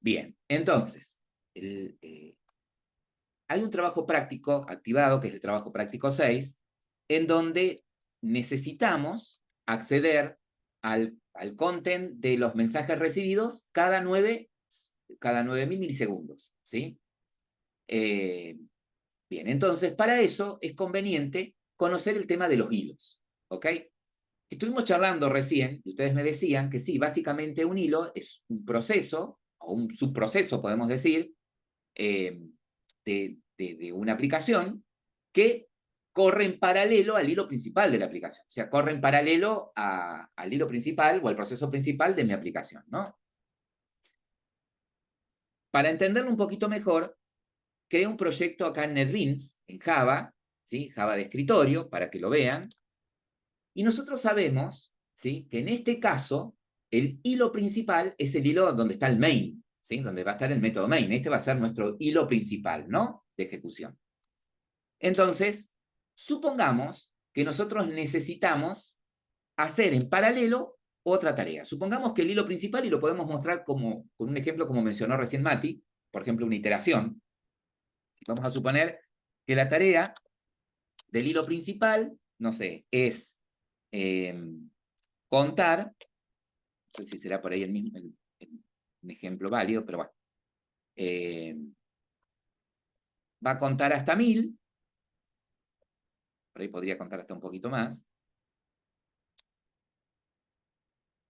Bien, entonces, hay un trabajo práctico activado, que es el trabajo práctico 6, en donde necesitamos acceder al content de los mensajes recibidos cada 9.000 milisegundos, ¿sí? Bien, entonces, para eso es conveniente conocer el tema de los hilos, ¿ok? Estuvimos charlando recién, y ustedes me decían que sí, básicamente un hilo es un proceso, o un subproceso, podemos decir, de una aplicación que corre en paralelo al hilo principal de la aplicación. O sea, corre en paralelo al hilo principal o al proceso principal de mi aplicación, ¿no? Para entenderlo un poquito mejor, creé un proyecto acá en NetBeans, en Java, ¿sí? Java de escritorio, para que lo vean. Y nosotros sabemos, ¿sí? Que en este caso, el hilo principal es el hilo donde está el main, ¿sí? Donde va a estar el método main. Este va a ser nuestro hilo principal, ¿no? De ejecución. Entonces, supongamos que nosotros necesitamos hacer en paralelo otra tarea. Supongamos que el hilo principal, y lo podemos mostrar con un ejemplo como mencionó recién Mati, por ejemplo, una iteración. Vamos a suponer que la tarea del hilo principal, no sé, es contar, no sé si será por ahí el mismo, un ejemplo válido, pero bueno, va a contar hasta 1000, por ahí podría contar hasta un poquito más,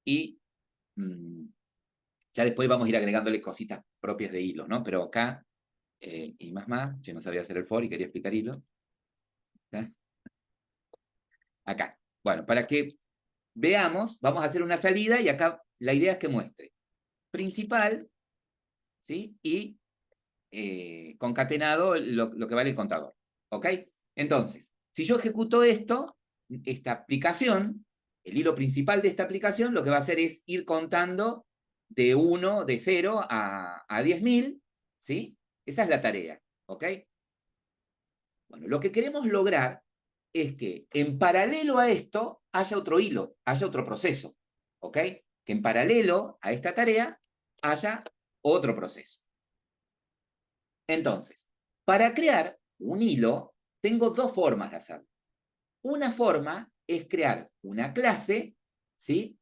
y ya después vamos a ir agregándole cositas propias de hilo, ¿no? Pero acá, y más, yo no sabía hacer el for y quería explicar hilo. ¿Eh? Acá. Bueno, para que veamos, vamos a hacer una salida y acá la idea es que muestre principal, ¿sí? Y concatenado lo que vale el contador, ¿ok? Entonces, si yo ejecuto esto, esta aplicación, el hilo principal de esta aplicación, lo que va a hacer es ir contando de 0 a 10.000, ¿sí? Esa es la tarea, ¿ok? Bueno, lo que queremos lograr es que en paralelo a esto haya otro hilo, haya otro proceso, ¿ok? Que en paralelo a esta tarea haya otro proceso. Entonces, para crear un hilo, tengo dos formas de hacerlo. Una forma es crear una clase, ¿sí?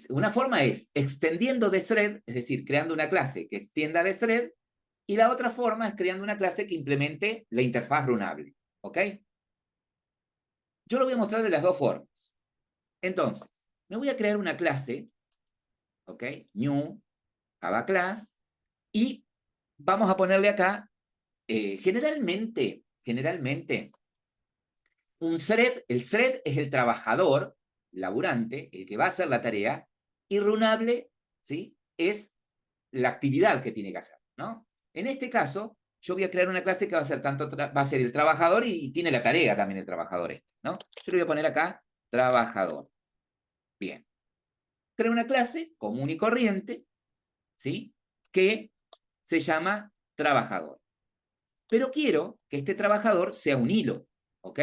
Una forma es extendiendo de thread, es decir, creando una clase que extienda de thread, y la otra forma es creando una clase que implemente la interfaz runable, ¿ok? Yo lo voy a mostrar de las dos formas. Entonces, me voy a crear una clase, ¿ok? New, Java Class, y vamos a ponerle acá, generalmente, el thread es el trabajador, laburante, el que va a hacer la tarea, y runable, ¿sí? Es la actividad que tiene que hacer, ¿no? En este caso, yo voy a crear una clase que va a ser va a ser el trabajador y tiene la tarea también el trabajador este, ¿no? Yo le voy a poner acá trabajador. Bien. Creo una clase común y corriente, ¿sí? Que se llama trabajador. Pero quiero que este trabajador sea un hilo, ¿ok?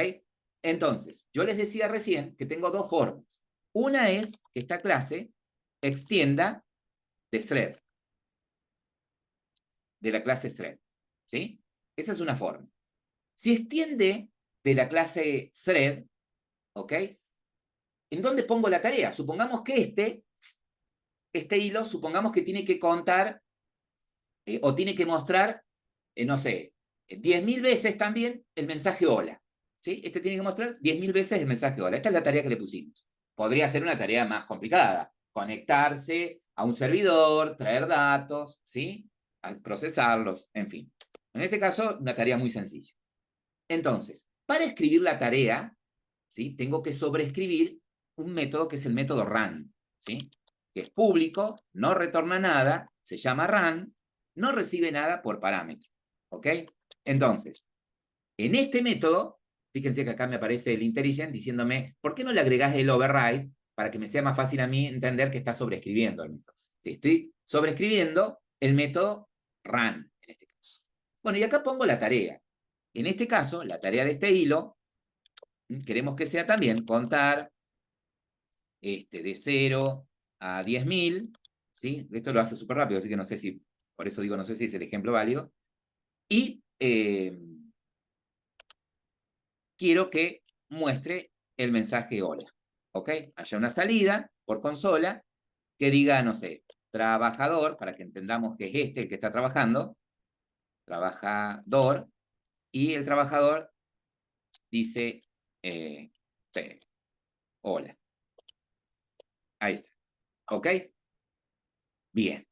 Entonces, yo les decía recién que tengo dos formas. Una es que esta clase extienda de thread, de la clase thread, ¿sí? Esa es una forma. Si extiende de la clase thread, ¿ok? ¿En dónde pongo la tarea? Supongamos que este hilo, supongamos que tiene que contar o tiene que mostrar, no sé, 10.000 veces también el mensaje hola. ¿Sí? Este tiene que mostrar 10.000 veces el mensaje hola. Esta es la tarea que le pusimos. Podría ser una tarea más complicada. Conectarse a un servidor, traer datos, ¿sí? Procesarlos, en fin. En este caso, una tarea muy sencilla. Entonces, para escribir la tarea, ¿sí? Tengo que sobreescribir un método que es el método run, ¿sí? Que es público, no retorna nada, se llama run, no recibe nada por parámetro, ¿ok? Entonces, en este método, fíjense que acá me aparece el IntelliJ diciéndome, ¿por qué no le agregás el override para que me sea más fácil a mí entender que está sobreescribiendo el método? Sí, estoy sobreescribiendo el método run, en este caso. Bueno, y acá pongo la tarea. En este caso, la tarea de este hilo, queremos que sea también contar de 0 a 10.000, ¿sí? Esto lo hace súper rápido, así que no sé si, por eso digo, no sé si es el ejemplo válido. Y quiero que muestre el mensaje hola, ¿ok? Haya una salida por consola que diga, no sé, trabajador, para que entendamos que es este el que está trabajando, trabajador, y el trabajador dice, sí, hola. Ahí está, ¿ok? Bien.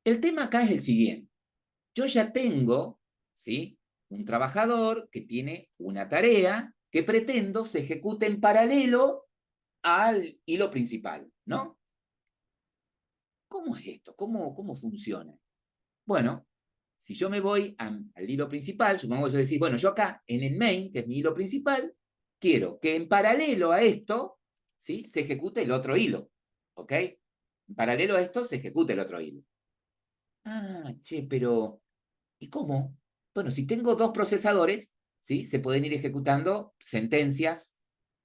El tema acá es el siguiente. Yo ya tengo, ¿sí? Un trabajador que tiene una tarea que pretendo se ejecute en paralelo al hilo principal, ¿no? ¿Cómo es esto? ¿Cómo funciona? Bueno, si yo me voy al hilo principal, supongamos yo decir, bueno, yo acá en el main, que es mi hilo principal, quiero que en paralelo a esto, ¿sí? Se ejecute el otro hilo, ¿ok? En paralelo a esto se ejecute el otro hilo. Ah, che, pero ¿y cómo? Bueno, si tengo dos procesadores, ¿sí? Se pueden ir ejecutando sentencias,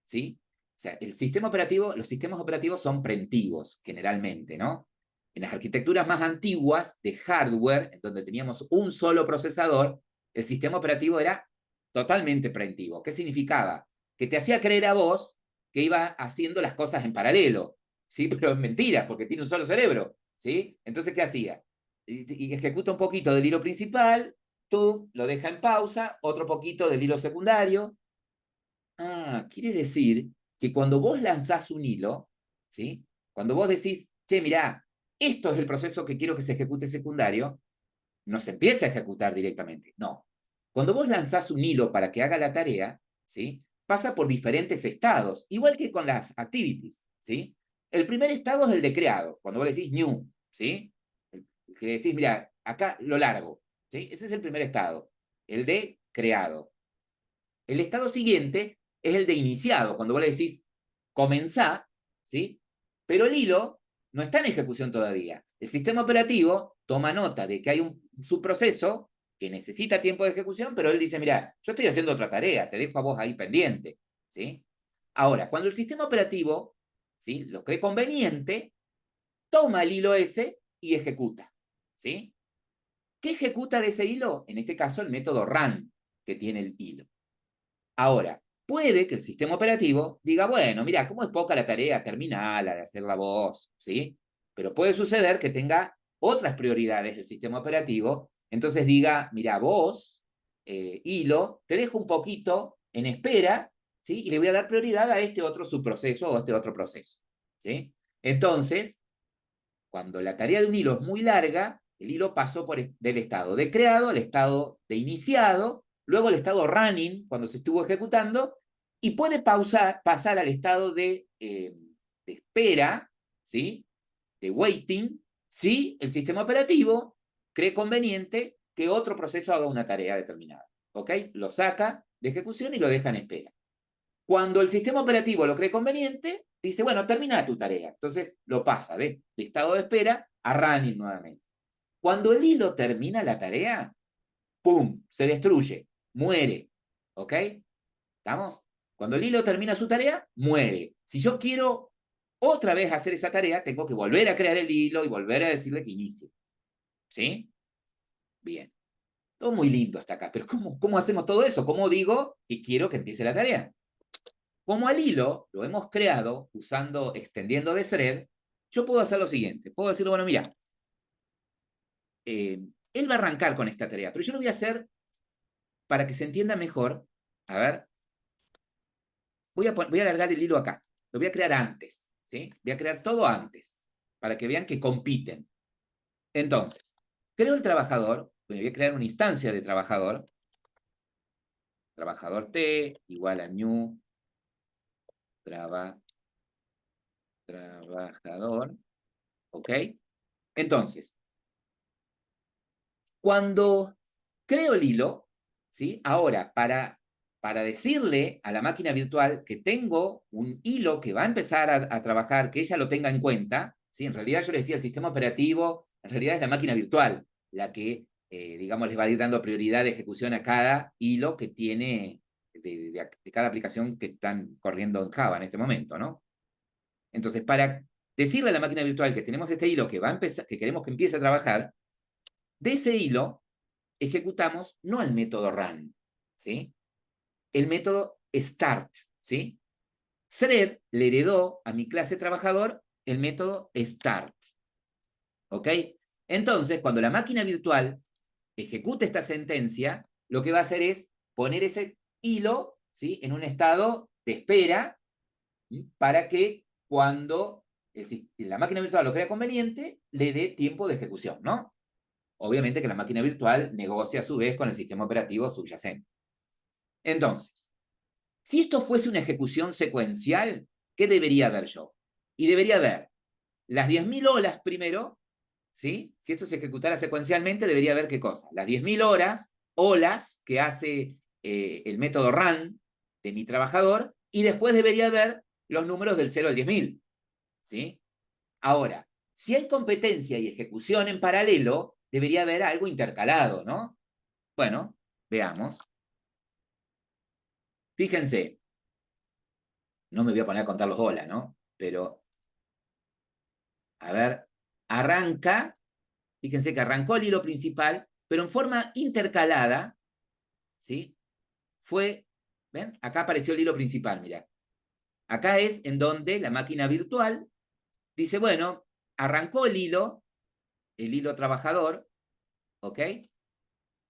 ¿sí? O sea, el sistema operativo, los sistemas operativos son preemptivos, generalmente, ¿no? En las arquitecturas más antiguas de hardware, en donde teníamos un solo procesador, el sistema operativo era totalmente preemptivo. ¿Qué significaba? Que te hacía creer a vos que iba haciendo las cosas en paralelo, ¿sí? Pero es mentira, porque tiene un solo cerebro, ¿sí? Entonces, ¿qué hacía? Y ejecuta un poquito del hilo principal, tú lo deja en pausa, otro poquito del hilo secundario. Ah, quiere decir que cuando vos lanzás un hilo, ¿sí? Cuando vos decís, che, mirá, esto es el proceso que quiero que se ejecute secundario, no se empieza a ejecutar directamente, no. Cuando vos lanzás un hilo para que haga la tarea, ¿sí? Pasa por diferentes estados, igual que con las activities, ¿sí? El primer estado es el de creado, cuando vos decís new, ¿sí? Que decís, mira, acá lo largo, ¿sí? Ese es el primer estado, el de creado. El estado siguiente es el de iniciado, cuando vos le decís comenzá, ¿sí? Pero el hilo no está en ejecución todavía. El sistema operativo toma nota de que hay un subproceso que necesita tiempo de ejecución, pero él dice, mira, yo estoy haciendo otra tarea, te dejo a vos ahí pendiente, ¿sí? Ahora, cuando el sistema operativo, ¿sí? Lo cree conveniente, toma el hilo ese y ejecuta, ¿sí? ¿Qué ejecuta de ese hilo? En este caso, el método run que tiene el hilo. Ahora, puede que el sistema operativo diga, bueno, mira, como es poca la tarea, terminala de hacerla vos, ¿sí? Pero puede suceder que tenga otras prioridades el sistema operativo, entonces diga, mira, vos, hilo, te dejo un poquito en espera, ¿sí? Y le voy a dar prioridad a este otro subproceso o a este otro proceso, ¿sí? Entonces, cuando la tarea de un hilo es muy larga, el hilo pasó del estado de creado al estado de iniciado, luego al estado running, cuando se estuvo ejecutando, y puede pasar al estado de espera, ¿sí? De waiting, si el sistema operativo cree conveniente que otro proceso haga una tarea determinada. ¿Ok? Lo saca de ejecución y lo deja en espera. Cuando el sistema operativo lo cree conveniente, dice, bueno, termina tu tarea. Entonces lo pasa de estado de espera a running nuevamente. Cuando el hilo termina la tarea, ¡pum! Se destruye, muere. ¿Ok? ¿Estamos? Cuando el hilo termina su tarea, muere. Si yo quiero otra vez hacer esa tarea, tengo que volver a crear el hilo y volver a decirle que inicie. ¿Sí? Bien. Todo muy lindo hasta acá, pero ¿cómo hacemos todo eso? ¿Cómo digo que quiero que empiece la tarea? Como al hilo lo hemos creado usando, extendiendo de thread, yo puedo hacer lo siguiente. Puedo decirle, bueno, mira, él va a arrancar con esta tarea, pero yo lo voy a hacer para que se entienda mejor. A ver, voy a alargar el hilo acá. Lo voy a crear antes, ¿sí? Voy a crear todo antes, para que vean que compiten. Entonces, creo el trabajador, voy a crear una instancia de trabajador. Trabajador T igual a new trabajador. ¿Ok? Entonces, cuando creo el hilo, ¿sí? Ahora, para decirle a la máquina virtual que tengo un hilo que va a empezar a trabajar, que ella lo tenga en cuenta, ¿sí? En realidad yo le decía, el sistema operativo, en realidad es la máquina virtual la que, digamos, les va a ir dando prioridad de ejecución a cada hilo que tiene, de cada aplicación que están corriendo en Java en este momento, ¿no? Entonces, para decirle a la máquina virtual que tenemos este hilo que va a empezar, que queremos que empiece a trabajar, de ese hilo ejecutamos no el método run, ¿sí? El método start, ¿sí? Thread le heredó a mi clase trabajador el método start, ¿ok? Entonces, cuando la máquina virtual ejecute esta sentencia, lo que va a hacer es poner ese hilo, ¿sí?, en un estado de espera, ¿sí?, para que cuando la máquina virtual lo crea conveniente, le dé tiempo de ejecución, ¿no? Obviamente que la máquina virtual negocia a su vez con el sistema operativo subyacente. Entonces, si esto fuese una ejecución secuencial, ¿qué debería haber yo? Y debería haber las 10.000 olas primero, ¿sí? Si esto se ejecutara secuencialmente, debería haber ¿qué cosa? Las 10.000 olas que hace el método run de mi trabajador, y después debería haber los números del 0 al 10.000, ¿sí? Ahora, si hay competencia y ejecución en paralelo, debería haber algo intercalado, ¿no? Bueno, veamos. Fíjense, no me voy a poner a contar los olas, ¿no? Pero, a ver, arranca, fíjense que arrancó el hilo principal, pero en forma intercalada, ¿sí? Fue, ¿ven? Acá apareció el hilo principal, mirá. Acá es en donde la máquina virtual dice, bueno, arrancó el hilo trabajador, ¿ok?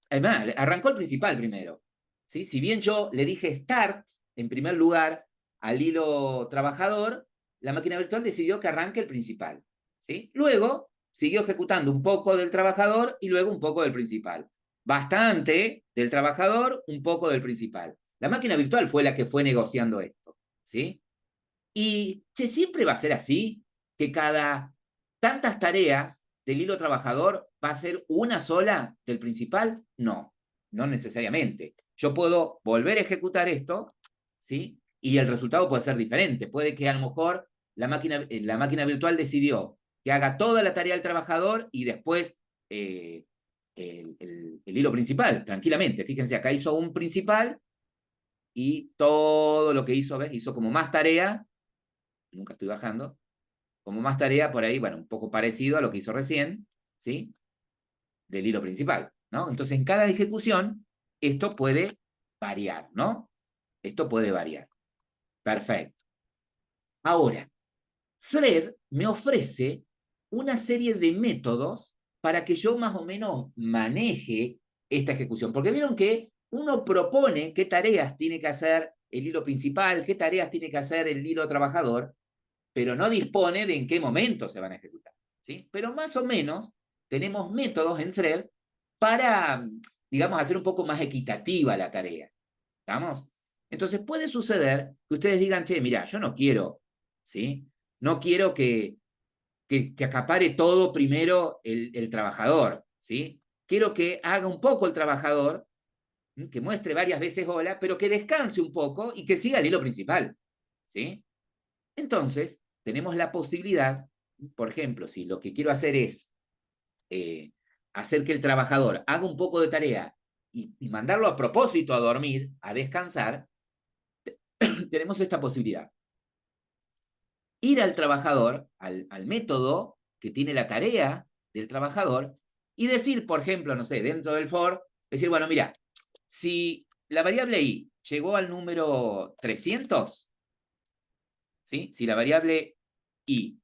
Además, arrancó el principal primero, ¿sí? Si bien yo le dije start, en primer lugar, al hilo trabajador, la máquina virtual decidió que arranque el principal, ¿sí? Luego, siguió ejecutando un poco del trabajador y luego un poco del principal. Bastante del trabajador, un poco del principal. La máquina virtual fue la que fue negociando esto, ¿sí? Y, che, siempre va a ser así, que cada tantas tareas del hilo trabajador va a ser una sola del principal. No, no necesariamente. Yo puedo volver a ejecutar esto, ¿sí? Y el resultado puede ser diferente. Puede que a lo mejor la máquina virtual decidió que haga toda la tarea del trabajador y después el hilo principal, tranquilamente. Fíjense, acá hizo un principal y todo lo que hizo, ¿ves? Hizo como más tarea, nunca estoy bajando, como más tarea por ahí, bueno, un poco parecido a lo que hizo recién, ¿sí? Del hilo principal, ¿no? Entonces, en cada ejecución, esto puede variar, ¿no? Esto puede variar. Perfecto. Ahora, Thread me ofrece una serie de métodos para que yo más o menos maneje esta ejecución. Porque vieron que uno propone qué tareas tiene que hacer el hilo principal, qué tareas tiene que hacer el hilo trabajador, pero no dispone de en qué momento se van a ejecutar, ¿sí? Pero más o menos tenemos métodos en Thread para, digamos, hacer un poco más equitativa la tarea, ¿estamos? Entonces puede suceder que ustedes digan, che, mira, yo no quiero, ¿sí? No quiero que acapare todo primero el trabajador, ¿sí? Quiero que haga un poco el trabajador, que muestre varias veces hola, pero que descanse un poco y que siga el hilo principal, ¿sí? Entonces, tenemos la posibilidad, por ejemplo, si lo que quiero hacer es hacer que el trabajador haga un poco de tarea y mandarlo a propósito a dormir, a descansar, tenemos esta posibilidad. Ir al trabajador, al método que tiene la tarea del trabajador, y decir, por ejemplo, no sé, dentro del for, decir, bueno, mira, si la variable i llegó al número 300, ¿sí? Si la variable i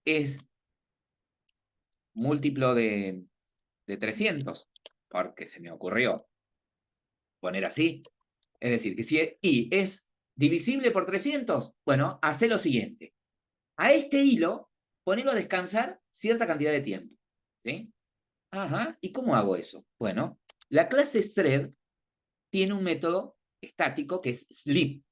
es múltiplo de 300, porque se me ocurrió poner así. Es decir, que si i es divisible por 300, bueno, hace lo siguiente. A este hilo, ponelo a descansar cierta cantidad de tiempo, ¿sí? Ajá, ¿y cómo hago eso? Bueno, la clase thread tiene un método estático que es sleep,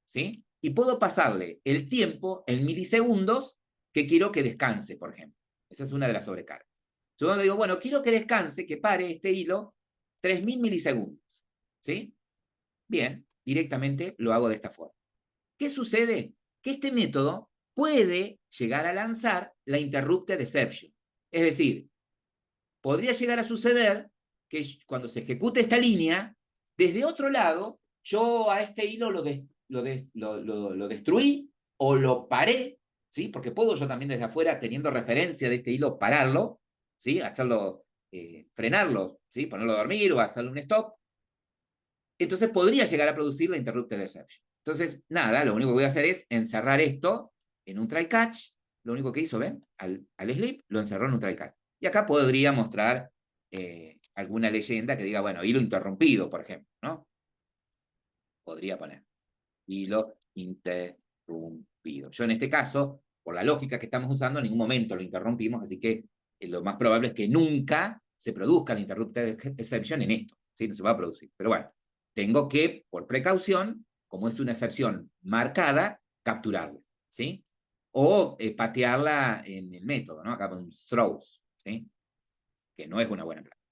¿sí? Y puedo pasarle el tiempo en milisegundos que quiero que descanse, por ejemplo. Esa es una de las sobrecargas. Yo cuando digo, bueno, quiero que descanse, que pare este hilo 3.000 milisegundos, ¿sí? Bien, directamente lo hago de esta forma. ¿Qué sucede? Que este método puede llegar a lanzar la interrupted exception. Es decir, podría llegar a suceder que cuando se ejecute esta línea, desde otro lado, yo a este hilo lo destruí o lo paré, ¿sí? Porque puedo yo también desde afuera, teniendo referencia de este hilo, pararlo, ¿sí? Hacerlo, frenarlo, ¿sí? Ponerlo a dormir o hacerle un stop. Entonces podría llegar a producir la interrupted exception. Entonces, nada, lo único que voy a hacer es encerrar esto en un try catch. Lo único que hizo, ¿ven? Al sleep lo encerró en un try catch. Y acá podría mostrar alguna leyenda que diga, bueno, hilo interrumpido, por ejemplo, ¿no? Podría poner hilo interrumpido. Yo en este caso, por la lógica que estamos usando, en ningún momento lo interrumpimos, así que lo más probable es que nunca se produzca la interrupted exception en esto, ¿sí? No se va a producir. Pero bueno, tengo que, por precaución, como es una excepción marcada, capturarla, ¿sí? O patearla en el método, ¿no? Acá con throws, ¿sí? Que no es una buena práctica.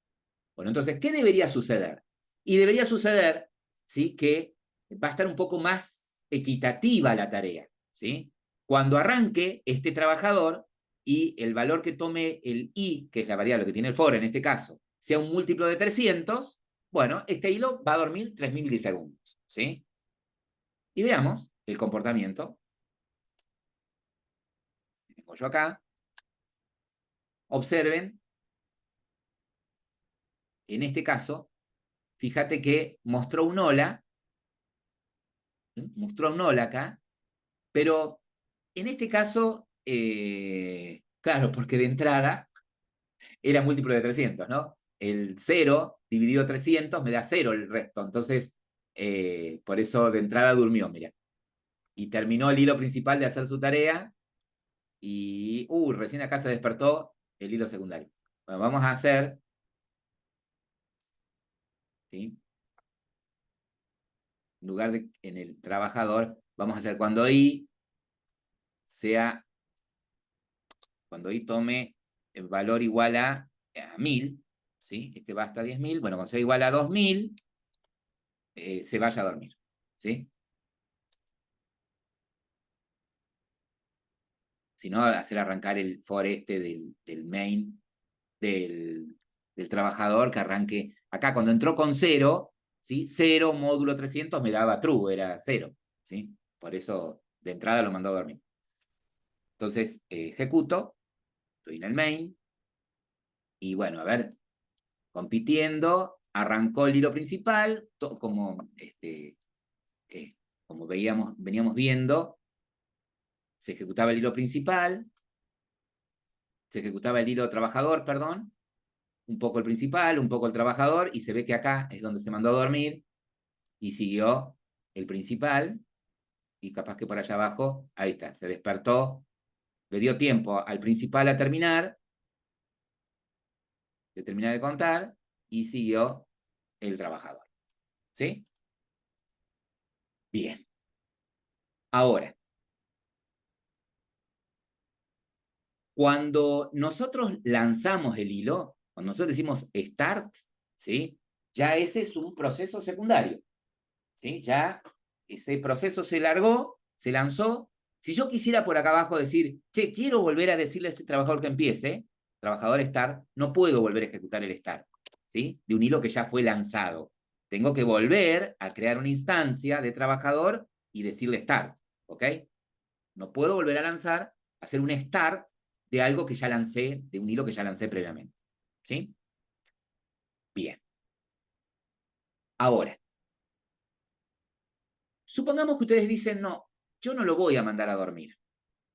Bueno, entonces, ¿qué debería suceder? Y debería suceder, ¿sí? Que va a estar un poco más equitativa la tarea, ¿sí? Cuando arranque este trabajador y el valor que tome el i, que es la variable que tiene el for en este caso, sea un múltiplo de 300, bueno, este hilo va a dormir 3000 milisegundos, ¿sí? Y veamos el comportamiento. Tengo yo acá. Observen, en este caso, fíjate que mostró un hola, ¿sí? Mostró un hola acá, pero en este caso, claro, porque de entrada era múltiplo de 300, ¿no? El 0 dividido 300 me da 0 el resto. Entonces, por eso de entrada durmió, mira. Y terminó el hilo principal de hacer su tarea y, recién acá se despertó el hilo secundario. Bueno, vamos a hacer, ¿sí? En lugar de en el trabajador, vamos a hacer cuando i sea, cuando i tome el valor igual a 1000, ¿sí? Este va hasta 10.000, bueno, cuando sea igual a 2000, se vaya a dormir, ¿sí? Si no, hacer arrancar el for este del main, del trabajador, que arranque, acá cuando entró con 0, ¿sí? 0 módulo 300 me daba true, era 0, ¿sí? Por eso de entrada lo mandó a dormir. Entonces, ejecuto, estoy en el main, y bueno, a ver, compitiendo, arrancó el hilo principal, como, como veníamos viendo, se ejecutaba el hilo principal, se ejecutaba el hilo trabajador, perdón, un poco el principal, un poco el trabajador, y se ve que acá es donde se mandó a dormir, y siguió el principal, y capaz que por allá abajo, ahí está, se despertó, le dio tiempo al principal a terminar, de contar, y siguió el trabajador. ¿Sí? Bien. Ahora, cuando nosotros lanzamos el hilo, cuando nosotros decimos start, ¿sí? Ya ese es un proceso secundario, ¿sí? Ya ese proceso se largó, se lanzó. Si yo quisiera por acá abajo decir, che, quiero volver a decirle a este trabajador que empiece, trabajador start, no puedo volver a ejecutar el start, ¿sí? De un hilo que ya fue lanzado. Tengo que volver a crear una instancia de trabajador y decirle start, ¿ok? No puedo volver a lanzar, hacer un start de algo que ya lancé, de un hilo que ya lancé previamente, ¿sí? Bien. Ahora, supongamos que ustedes dicen, no, yo no lo voy a mandar a dormir,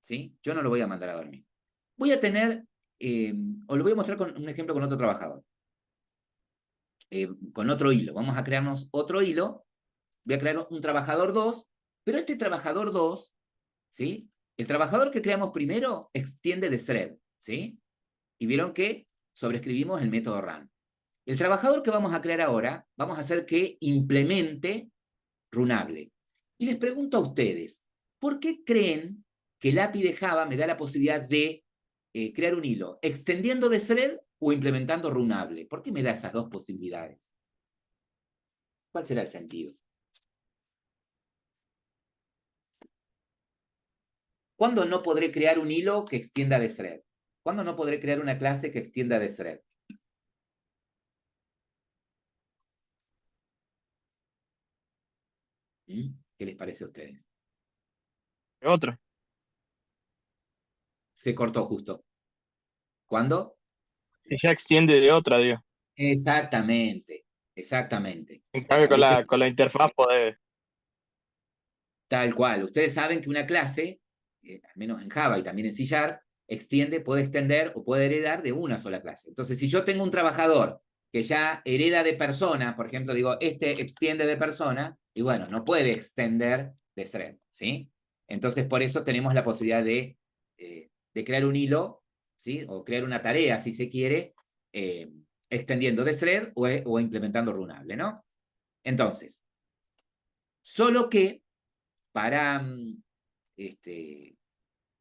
¿sí? Yo no lo voy a mandar a dormir. Voy a tener, o lo voy a mostrar con un ejemplo con otro trabajador, con otro hilo. Vamos a crearnos otro hilo. Voy a crear un trabajador 2, pero este trabajador 2, ¿sí? El trabajador que creamos primero extiende de thread, ¿sí? Y vieron que sobreescribimos el método run. El trabajador que vamos a crear ahora, vamos a hacer que implemente runable. Y les pregunto a ustedes, ¿por qué creen que el API de Java me da la posibilidad de crear un hilo extendiendo de thread o implementando runable? ¿Por qué me da esas dos posibilidades? ¿Cuál será el sentido? ¿Cuándo no podré crear un hilo que extienda de thread? ¿Cuándo no podré crear una clase que extienda de thread? ¿Mm? ¿Qué les parece a ustedes? Otro. se cortó justo. ¿Cuándo? Si ya extiende de otra, digo. Exactamente, exactamente. En cambio, ¿Viste? con la interfaz podés. Tal cual. Ustedes saben que una clase, al menos en Java y también en C Sharp, puede extender o puede heredar de una sola clase. Entonces, si yo tengo un trabajador que ya hereda de persona, por ejemplo, digo, este extiende de persona, y bueno, no puede extender de thread, ¿sí? Entonces, por eso tenemos la posibilidad de crear un hilo, ¿sí? O crear una tarea, si se quiere, extendiendo de thread o implementando runable, ¿no? Entonces, solo que para, este,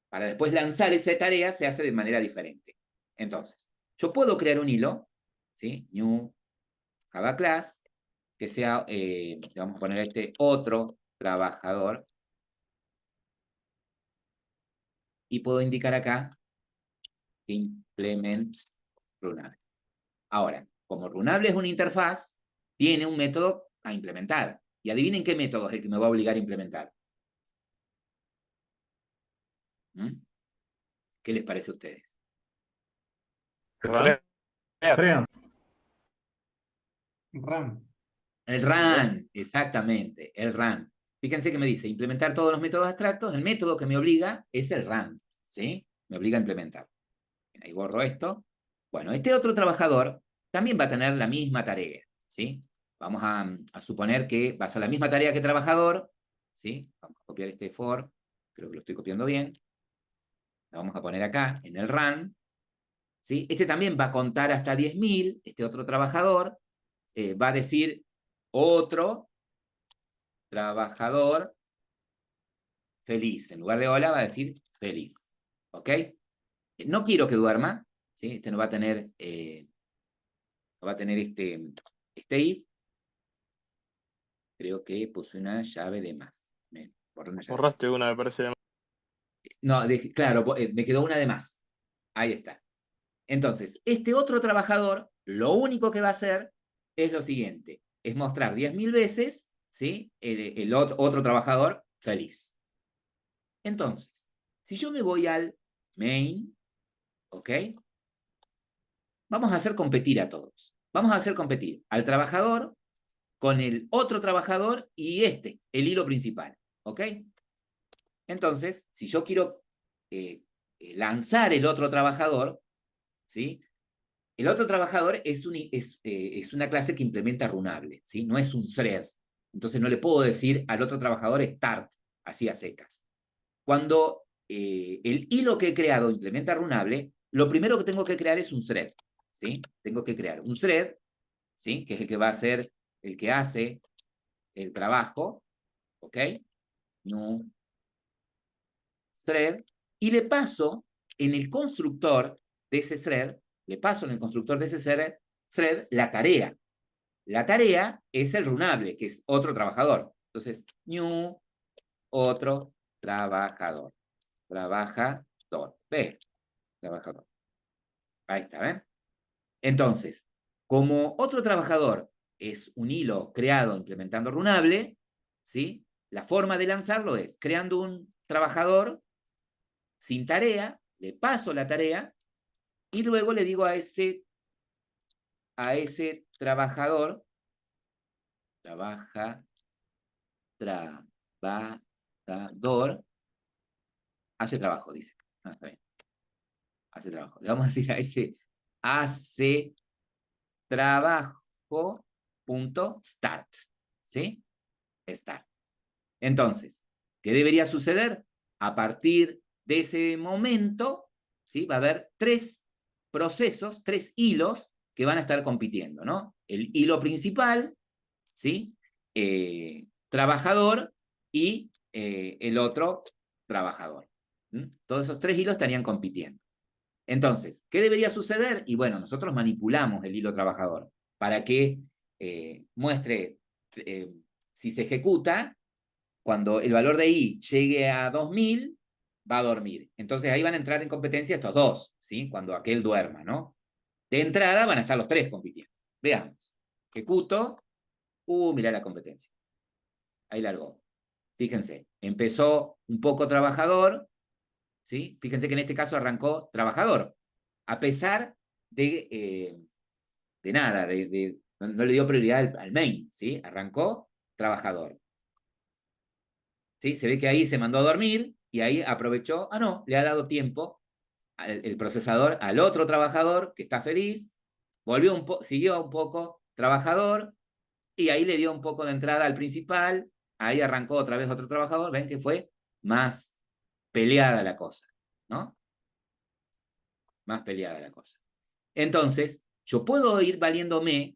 para después lanzar esa tarea se hace de manera diferente. Entonces, yo puedo crear un hilo, ¿sí? New Java Class, que sea, vamos a poner este otro trabajador, y puedo indicar acá implement runable. Ahora, como runable es una interfaz, tiene un método a implementar. Y adivinen qué método es el que me va a obligar a implementar. ¿Mm? ¿Qué les parece a ustedes? Creo. Creo. RAM. El run, exactamente, el run. Fíjense que me dice implementar todos los métodos abstractos. El método que me obliga es el run, ¿sí? Me obliga a implementar. Ahí borro esto. Bueno, este otro trabajador también va a tener la misma tarea, ¿sí? Vamos a suponer que va a ser la misma tarea que trabajador, ¿sí? Vamos a copiar este for, creo que lo estoy copiando bien. Lo vamos a poner acá, en el run, ¿sí? Este también va a contar hasta 10.000, este otro trabajador, va a decir otro trabajador feliz. En lugar de hola va a decir feliz. ¿Ok? No quiero que duerma. ¿Sí? Este no va a tener, este if. Creo que puse una llave de más. Me borré una llave. Borraste una, me parece. No, claro, me quedó una de más. Ahí está. Entonces, este otro trabajador, lo único que va a hacer es lo siguiente. Es mostrar 10.000 veces, ¿sí? El otro trabajador feliz. Entonces, si yo me voy al main, ¿ok? Vamos a hacer competir a todos. Vamos a hacer competir al trabajador con el otro trabajador y el hilo principal, ¿ok? Entonces, si yo quiero lanzar el otro trabajador, ¿sí? El otro trabajador es una clase que implementa runable, ¿sí? No es un thread. Entonces no le puedo decir al otro trabajador start, así a secas. Cuando el hilo que he creado implementa runable, lo primero que tengo que crear es un thread, ¿sí? Tengo que crear un thread, ¿sí? Que es el que va a ser el que hace el trabajo, ¿ok? New thread, y le paso en el constructor de ese thread, la tarea. La tarea es el runable, que es otro trabajador. Entonces, new, otro trabajador. Trabajador. Ve, trabajador. Ahí está, ¿ven? Entonces, como otro trabajador es un hilo creado implementando runable, ¿sí? La forma de lanzarlo es creando un trabajador sin tarea, le paso la tarea y luego le digo a ese trabajador, trabajador, hace trabajo, dice. Ah, está bien. Hace trabajo. Le vamos a decir a ese, hace trabajo, punto, start. ¿Sí? Start. Entonces, ¿qué debería suceder? A partir de ese momento, ¿sí? Va a haber 3 procesos, 3 hilos que van a estar compitiendo, ¿no? El hilo principal, ¿sí? Trabajador y el otro trabajador. ¿Mm? Todos esos 3 hilos estarían compitiendo. Entonces, ¿qué debería suceder? Y bueno, nosotros manipulamos el hilo trabajador para que muestre si se ejecuta, cuando el valor de i llegue a 2000, va a dormir. Entonces ahí van a entrar en competencia estos dos, ¿sí? Cuando aquel duerma, ¿no? De entrada van a estar los 3 compitiendo. Veamos. Ejecuto. Mirá la competencia. Ahí largó. Fíjense, empezó un poco trabajador, ¿sí? Fíjense que en este caso arrancó trabajador, a pesar de nada, no le dio prioridad al main, ¿sí? Arrancó trabajador. ¿Sí? Se ve que ahí se mandó a dormir y ahí aprovechó, no, le ha dado tiempo el procesador al otro trabajador que está feliz, siguió un poco trabajador y ahí le dio un poco de entrada al principal, ahí arrancó otra vez otro trabajador, ven que fue más peleada la cosa, ¿no? Más peleada la cosa. Entonces, yo puedo ir valiéndome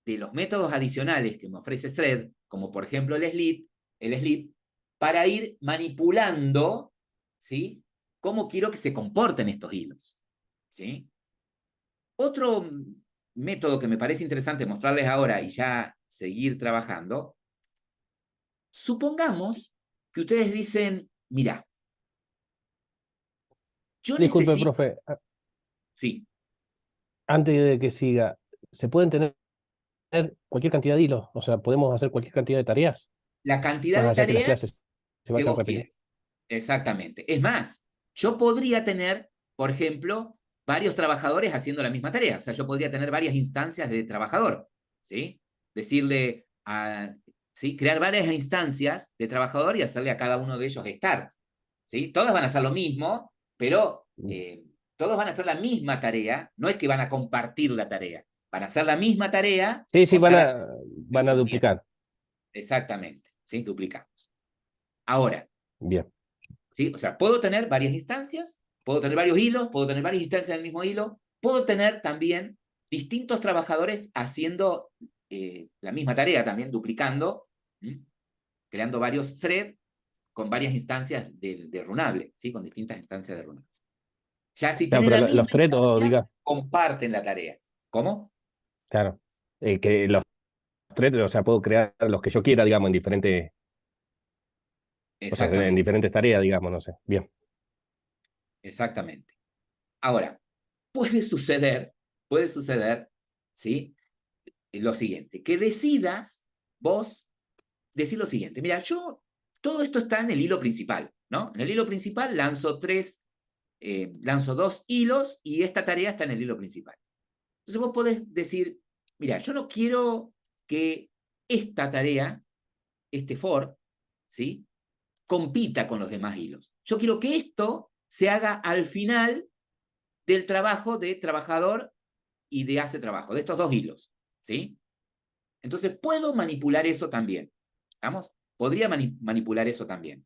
de los métodos adicionales que me ofrece Thread, como por ejemplo el SLIT, para ir manipulando, ¿sí? Cómo quiero que se comporten estos hilos, ¿sí? Otro método que me parece interesante mostrarles ahora y ya seguir trabajando, supongamos que ustedes dicen, mira, yo Disculpe, necesito, profe, sí, antes de que siga, ¿se pueden tener cualquier cantidad de hilos? O sea, ¿podemos hacer cualquier cantidad de tareas? la cantidad Más de allá que las tareas clases se que vayan vos repitiendo. quieras. Exactamente. Es más, yo podría tener, por ejemplo, varios trabajadores haciendo la misma tarea. O sea, yo podría tener varias instancias de trabajador, ¿sí? Decirle ¿sí? Crear varias instancias de trabajador y hacerle a cada uno de ellos start, ¿sí? Todas van a hacer lo mismo, pero todos van a hacer la misma tarea. No es que van a compartir la tarea. Van a hacer la misma tarea Sí, sí, con cada en van a su tiempo. duplicar. Exactamente, ¿sí? Duplicamos. Ahora, Bien. ¿sí? O sea, puedo tener varias instancias, puedo tener varios hilos, puedo tener varias instancias del mismo hilo, puedo tener también distintos trabajadores haciendo la misma tarea también, duplicando, ¿sí? Creando varios threads con varias instancias de Runable, ¿sí? Con distintas instancias de Runable. Ya si Claro, tienen pero la misma los threads, o instancia, diga, comparten la tarea. ¿Cómo? claro, que los threads, o sea, puedo crear los que yo quiera, digamos, en diferentes, o sea, en Exactamente, diferentes tareas, digamos, no sé. Bien. exactamente. Ahora, puede suceder, ¿sí? Lo siguiente, que decidas vos decir lo siguiente, mira, todo esto está en el hilo principal, ¿no? En el hilo principal lanzo 2 hilos y esta tarea está en el hilo principal. Entonces vos podés decir, mira, yo no quiero que esta tarea, este for, ¿sí? Compita con los demás hilos. Yo quiero que esto se haga al final del trabajo de trabajador y de hace trabajo, de estos 2 hilos, ¿sí? Entonces puedo manipular eso también. ¿Estamos? Podría manipular eso también.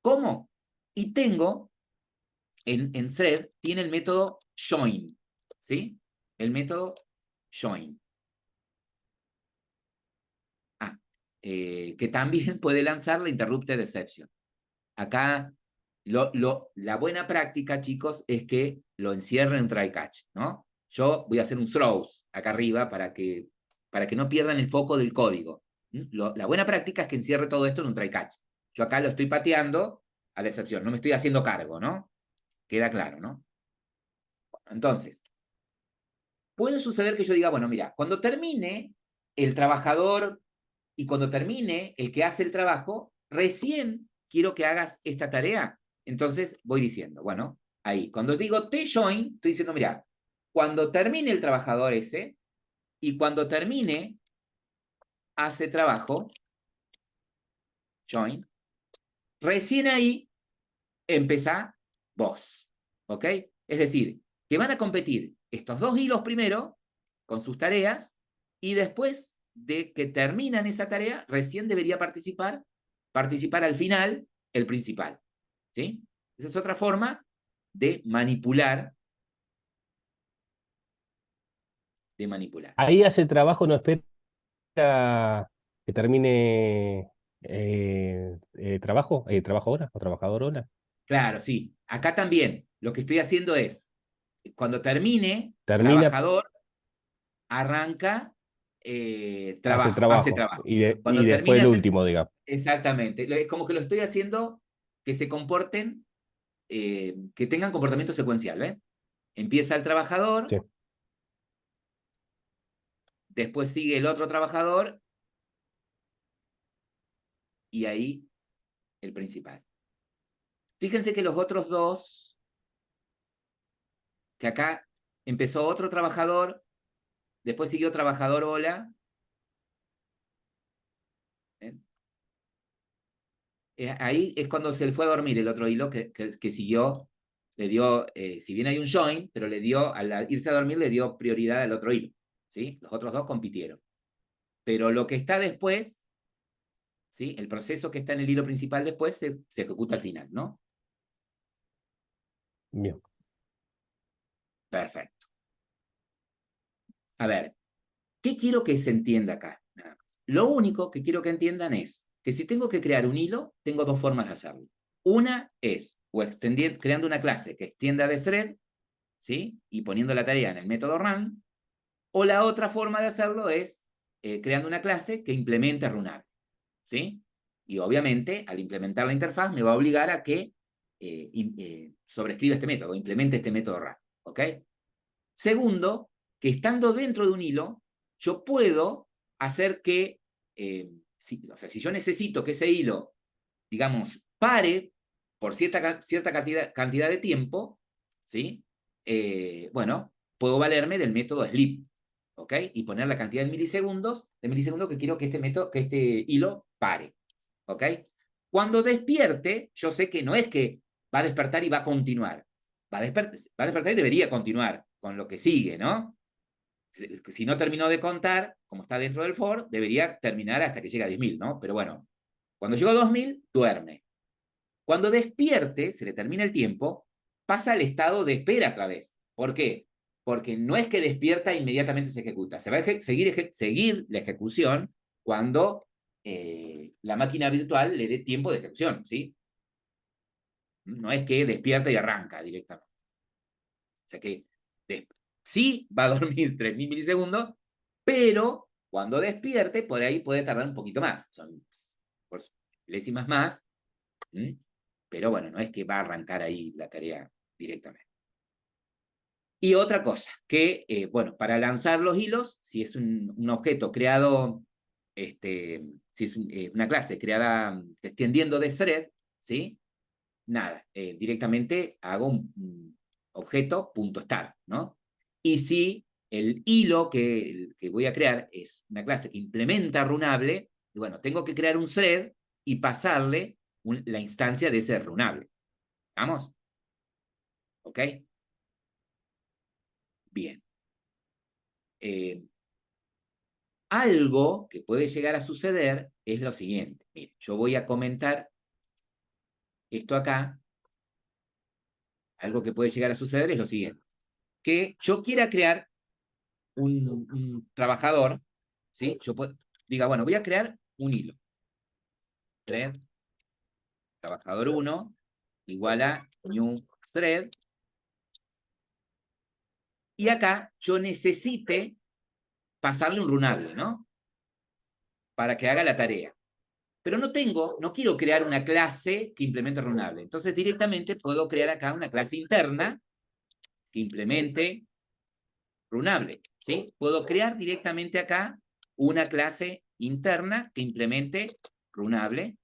¿Cómo? Y tengo, en Thread, tiene el método join, ¿sí? El método join. Que también puede lanzar la interrupted exception. Acá, la buena práctica, chicos, es que lo encierren en un try catch, ¿no? Yo voy a hacer un throws acá arriba para que no pierdan el foco del código. La buena práctica es que encierre todo esto en un try catch. Yo acá lo estoy pateando a la excepción, no me estoy haciendo cargo, ¿no? Queda claro, ¿no? Entonces, puede suceder que yo diga, bueno, mira, cuando termine el trabajador y cuando termine el que hace el trabajo, recién quiero que hagas esta tarea. Entonces voy diciendo, bueno, ahí, cuando digo t-join, estoy diciendo, mira, cuando termine el trabajador ese y cuando termine hace trabajo, join, recién ahí empezá vos, ¿ok? Es decir, que van a competir estos 2 hilos primero con sus tareas y después de que terminan esa tarea, recién debería participar al final el principal, ¿sí? Esa es otra forma de manipular, de manipular. Ahí hace trabajo, no espera que termine trabajo ahora o trabajador ahora. Claro, sí. Acá también lo que estoy haciendo es, cuando termine, Termina, trabajador arranca hace hace trabajo trabajo. y Cuando después termina el último, digamos. exactamente. Es como que lo estoy haciendo que se comporten, que tengan comportamiento secuencial, ¿ves? Empieza el trabajador, Sí. después sigue el otro trabajador y ahí el principal. Fíjense que los otros dos, que acá empezó otro trabajador, después siguió trabajador hola. Ahí es cuando se le fue a dormir el otro hilo que siguió, le dio, si bien hay un join, pero le dio, al irse a dormir, le dio prioridad al otro hilo, ¿sí? Los otros dos compitieron. Pero lo que está después, ¿sí? El proceso que está en el hilo principal después se ejecuta al final, ¿no? Bien. Perfecto. A ver, ¿qué quiero que se entienda acá? Nada más. Lo único que quiero que entiendan es que si tengo que crear un hilo, tengo dos formas de hacerlo. Una es o creando una clase que extienda de thread, ¿sí? Y poniendo la tarea en el método run, o la otra forma de hacerlo es creando una clase que implemente runable, ¿sí? Y obviamente, al implementar la interfaz, me va a obligar a que sobrescriba este método, implemente este método run, ¿ok? Segundo, que estando dentro de un hilo, yo puedo hacer que, o sea, si yo necesito que ese hilo, digamos, pare por cierta cantidad de tiempo, ¿sí? Bueno, puedo valerme del método sleep, ¿ok? Y poner la cantidad de milisegundos que quiero que este hilo pare, ¿ok? Cuando despierte, yo sé que no es que va a despertar y va a continuar. Va a despertar y debería continuar con lo que sigue, ¿no? Si no terminó de contar, como está dentro del for, debería terminar hasta que llegue a 10.000, ¿no? Pero bueno, cuando llegó a 2.000, duerme. Cuando despierte, se le termina el tiempo, pasa al estado de espera otra vez. ¿Por qué? Porque no es que despierta e inmediatamente se ejecuta. Se va a seguir la ejecución cuando la máquina virtual le dé tiempo de ejecución, ¿sí? No es que despierta y arranca directamente. O sea que sí va a dormir 3.000 milisegundos, pero cuando despierte, por ahí puede tardar un poquito más. Son por milésimas más. Pero bueno, no es que va a arrancar ahí la tarea directamente. Y otra cosa, que, bueno, para lanzar los hilos, si es un objeto creado, si es una clase creada extendiendo de thread, ¿sí? Nada, directamente hago un objeto .start, ¿no? Y si el hilo que voy a crear es una clase que implementa runable, bueno, tengo que crear un thread y pasarle la instancia de ese runable. ¿Vamos? ¿Ok? Bien. Algo que puede llegar a suceder es lo siguiente. Miren, yo voy a comentar esto acá. Algo que puede llegar a suceder es lo siguiente. Que yo quiera crear un trabajador, ¿sí? Diga, bueno, voy a crear un hilo. Thread, trabajador 1, igual a new thread. Y acá yo necesite pasarle un runable, ¿no? Para que haga la tarea. Pero no quiero crear una clase que implemente runable. Entonces directamente puedo crear acá una clase interna que implemente runable, ¿sí? Puedo crear directamente acá una clase interna que implemente runable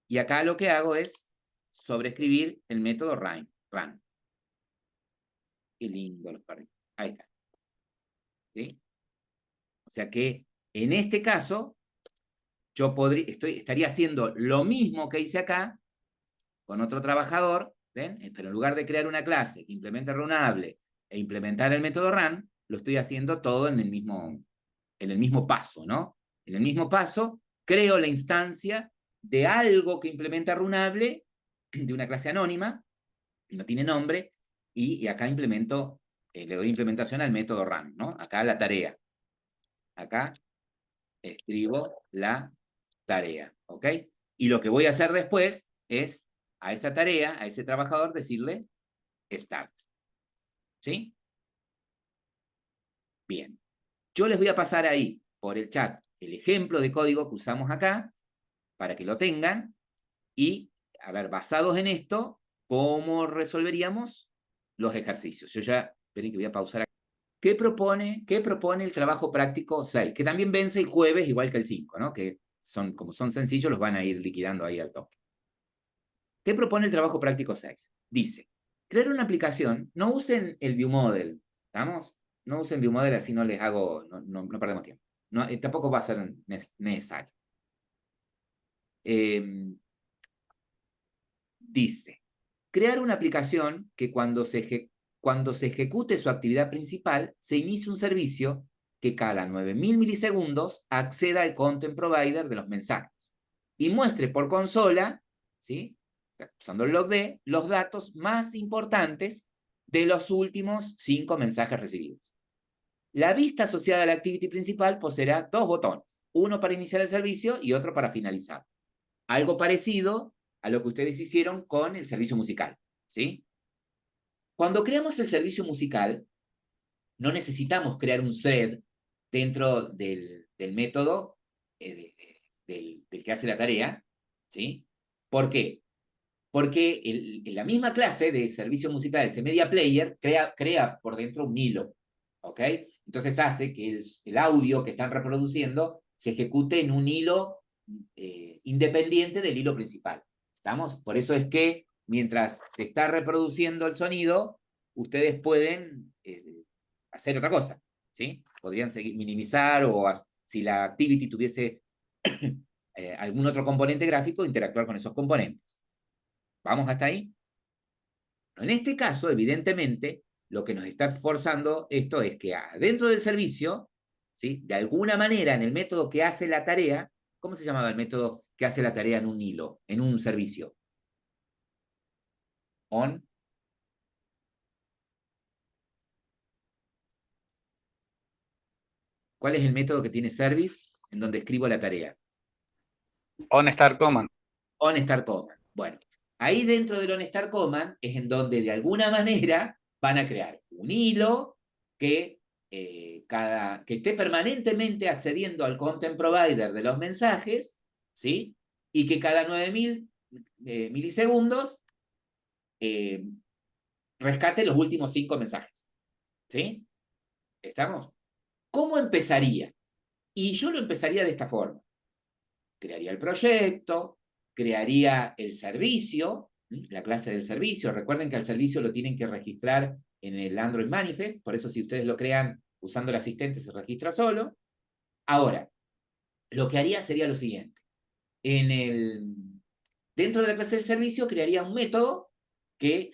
y acá lo que hago es sobreescribir el método run. Qué lindo los perritos. Ahí está. ¿Sí? O sea que en este caso yo estaría haciendo lo mismo que hice acá con otro trabajador, ¿ven? Pero en lugar de crear una clase que implemente runable e implementar el método run, lo estoy haciendo todo en el mismo paso, ¿no? En el mismo paso, creo la instancia de algo que implementa runable, de una clase anónima, no tiene nombre, y acá implemento, le doy implementación al método run, ¿no? Acá la tarea. Acá escribo la tarea, ¿ok? Y lo que voy a hacer después es a esa tarea, a ese trabajador, decirle start. ¿Sí? Bien. Yo les voy a pasar ahí, por el chat, el ejemplo de código que usamos acá, para que lo tengan, y, a ver, basados en esto, ¿cómo resolveríamos los ejercicios? Yo ya, esperen que voy a pausar aquí. ¿Qué propone el trabajo práctico 6? Que también vence el jueves, igual que el 5, ¿no? Que como son sencillos, los van a ir liquidando ahí al toque. ¿Qué propone el trabajo práctico 6? Dice, crear una aplicación, no usen el ViewModel, ¿estamos? No usen ViewModel, así no les hago, no perdemos tiempo. No, tampoco va a ser necesario. Dice, crear una aplicación que cuando se ejecute su actividad principal, se inicie un servicio que cada 9000 milisegundos acceda al content provider de los mensajes y muestre por consola, ¿sí? Usando el logd, los datos más importantes de los últimos 5 mensajes recibidos. La vista asociada a la activity principal poseerá 2 botones, uno para iniciar el servicio y otro para finalizar. Algo parecido a lo que ustedes hicieron con el servicio musical, ¿sí? Cuando creamos el servicio musical, no necesitamos crear un thread dentro del método del que hace la tarea, ¿sí? ¿Por qué? Porque en la misma clase de servicio musical, ese media player, crea por dentro un hilo, ¿ok? Entonces hace que el audio que están reproduciendo se ejecute en un hilo independiente del hilo principal. ¿Estamos? Por eso es que mientras se está reproduciendo el sonido, ustedes pueden hacer otra cosa, ¿sí? Podrían seguir, minimizar o si la activity tuviese algún otro componente gráfico, interactuar con esos componentes. ¿Vamos hasta ahí? En este caso, evidentemente, lo que nos está forzando esto es que adentro del servicio, ¿sí? De alguna manera, en el método que hace la tarea, ¿cómo se llamaba el método que hace la tarea en un hilo, en un servicio? On. ¿Cuál es el método que tiene service en donde escribo la tarea? OnStartCommand. OnStartCommand. Bueno, ahí dentro del OnStartCommand es en donde de alguna manera van a crear un hilo que esté permanentemente accediendo al content provider de los mensajes, ¿sí? Y que cada 9000 milisegundos rescate los últimos 5 mensajes, ¿sí? ¿Estamos? ¿Cómo empezaría? Y yo lo empezaría de esta forma. Crearía el proyecto, crearía el servicio, la clase del servicio. Recuerden que al servicio lo tienen que registrar en el Android Manifest, por eso si ustedes lo crean usando el asistente se registra solo. Ahora, lo que haría sería lo siguiente. Dentro de la clase del servicio crearía un método que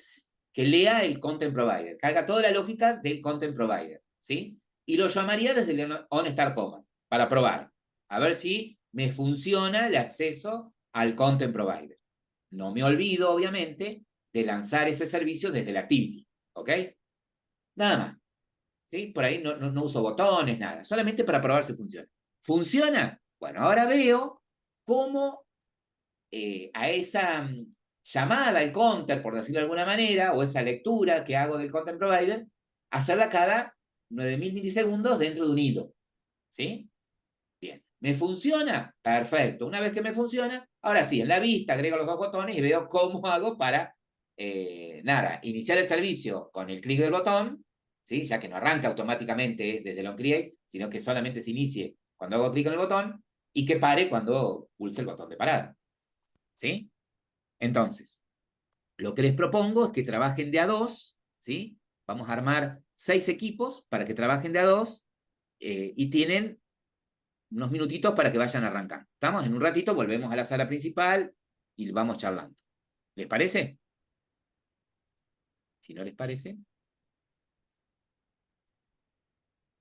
lea el content provider, que haga toda la lógica del content provider, ¿sí? Y lo llamaría desde el OnStartCommand para probar, a ver si me funciona el acceso al content provider. No me olvido, obviamente, de lanzar ese servicio desde la activity, ¿ok? Nada más, ¿sí? Por ahí no uso botones, nada, solamente para probar si funciona. ¿Funciona? Bueno, ahora veo cómo a esa llamada al counter, por decirlo de alguna manera, o esa lectura que hago del content provider, hacerla cada 9000 milisegundos dentro de un hilo. ¿Sí? Bien. ¿Me funciona? Perfecto. Una vez que me funciona, ahora sí, en la vista agrego los 2 botones y veo cómo hago para, iniciar el servicio con el clic del botón, ¿sí? Ya que no arranca automáticamente desde el onCreate, sino que solamente se inicie cuando hago clic en el botón y que pare cuando pulse el botón de parada. ¿Sí? Entonces, lo que les propongo es que trabajen de a 2, ¿sí? Vamos a armar 6 equipos para que trabajen de a 2 y tienen unos minutitos para que vayan arrancando. ¿Estamos? En un ratito volvemos a la sala principal y vamos charlando. ¿Les parece? Si no les parece.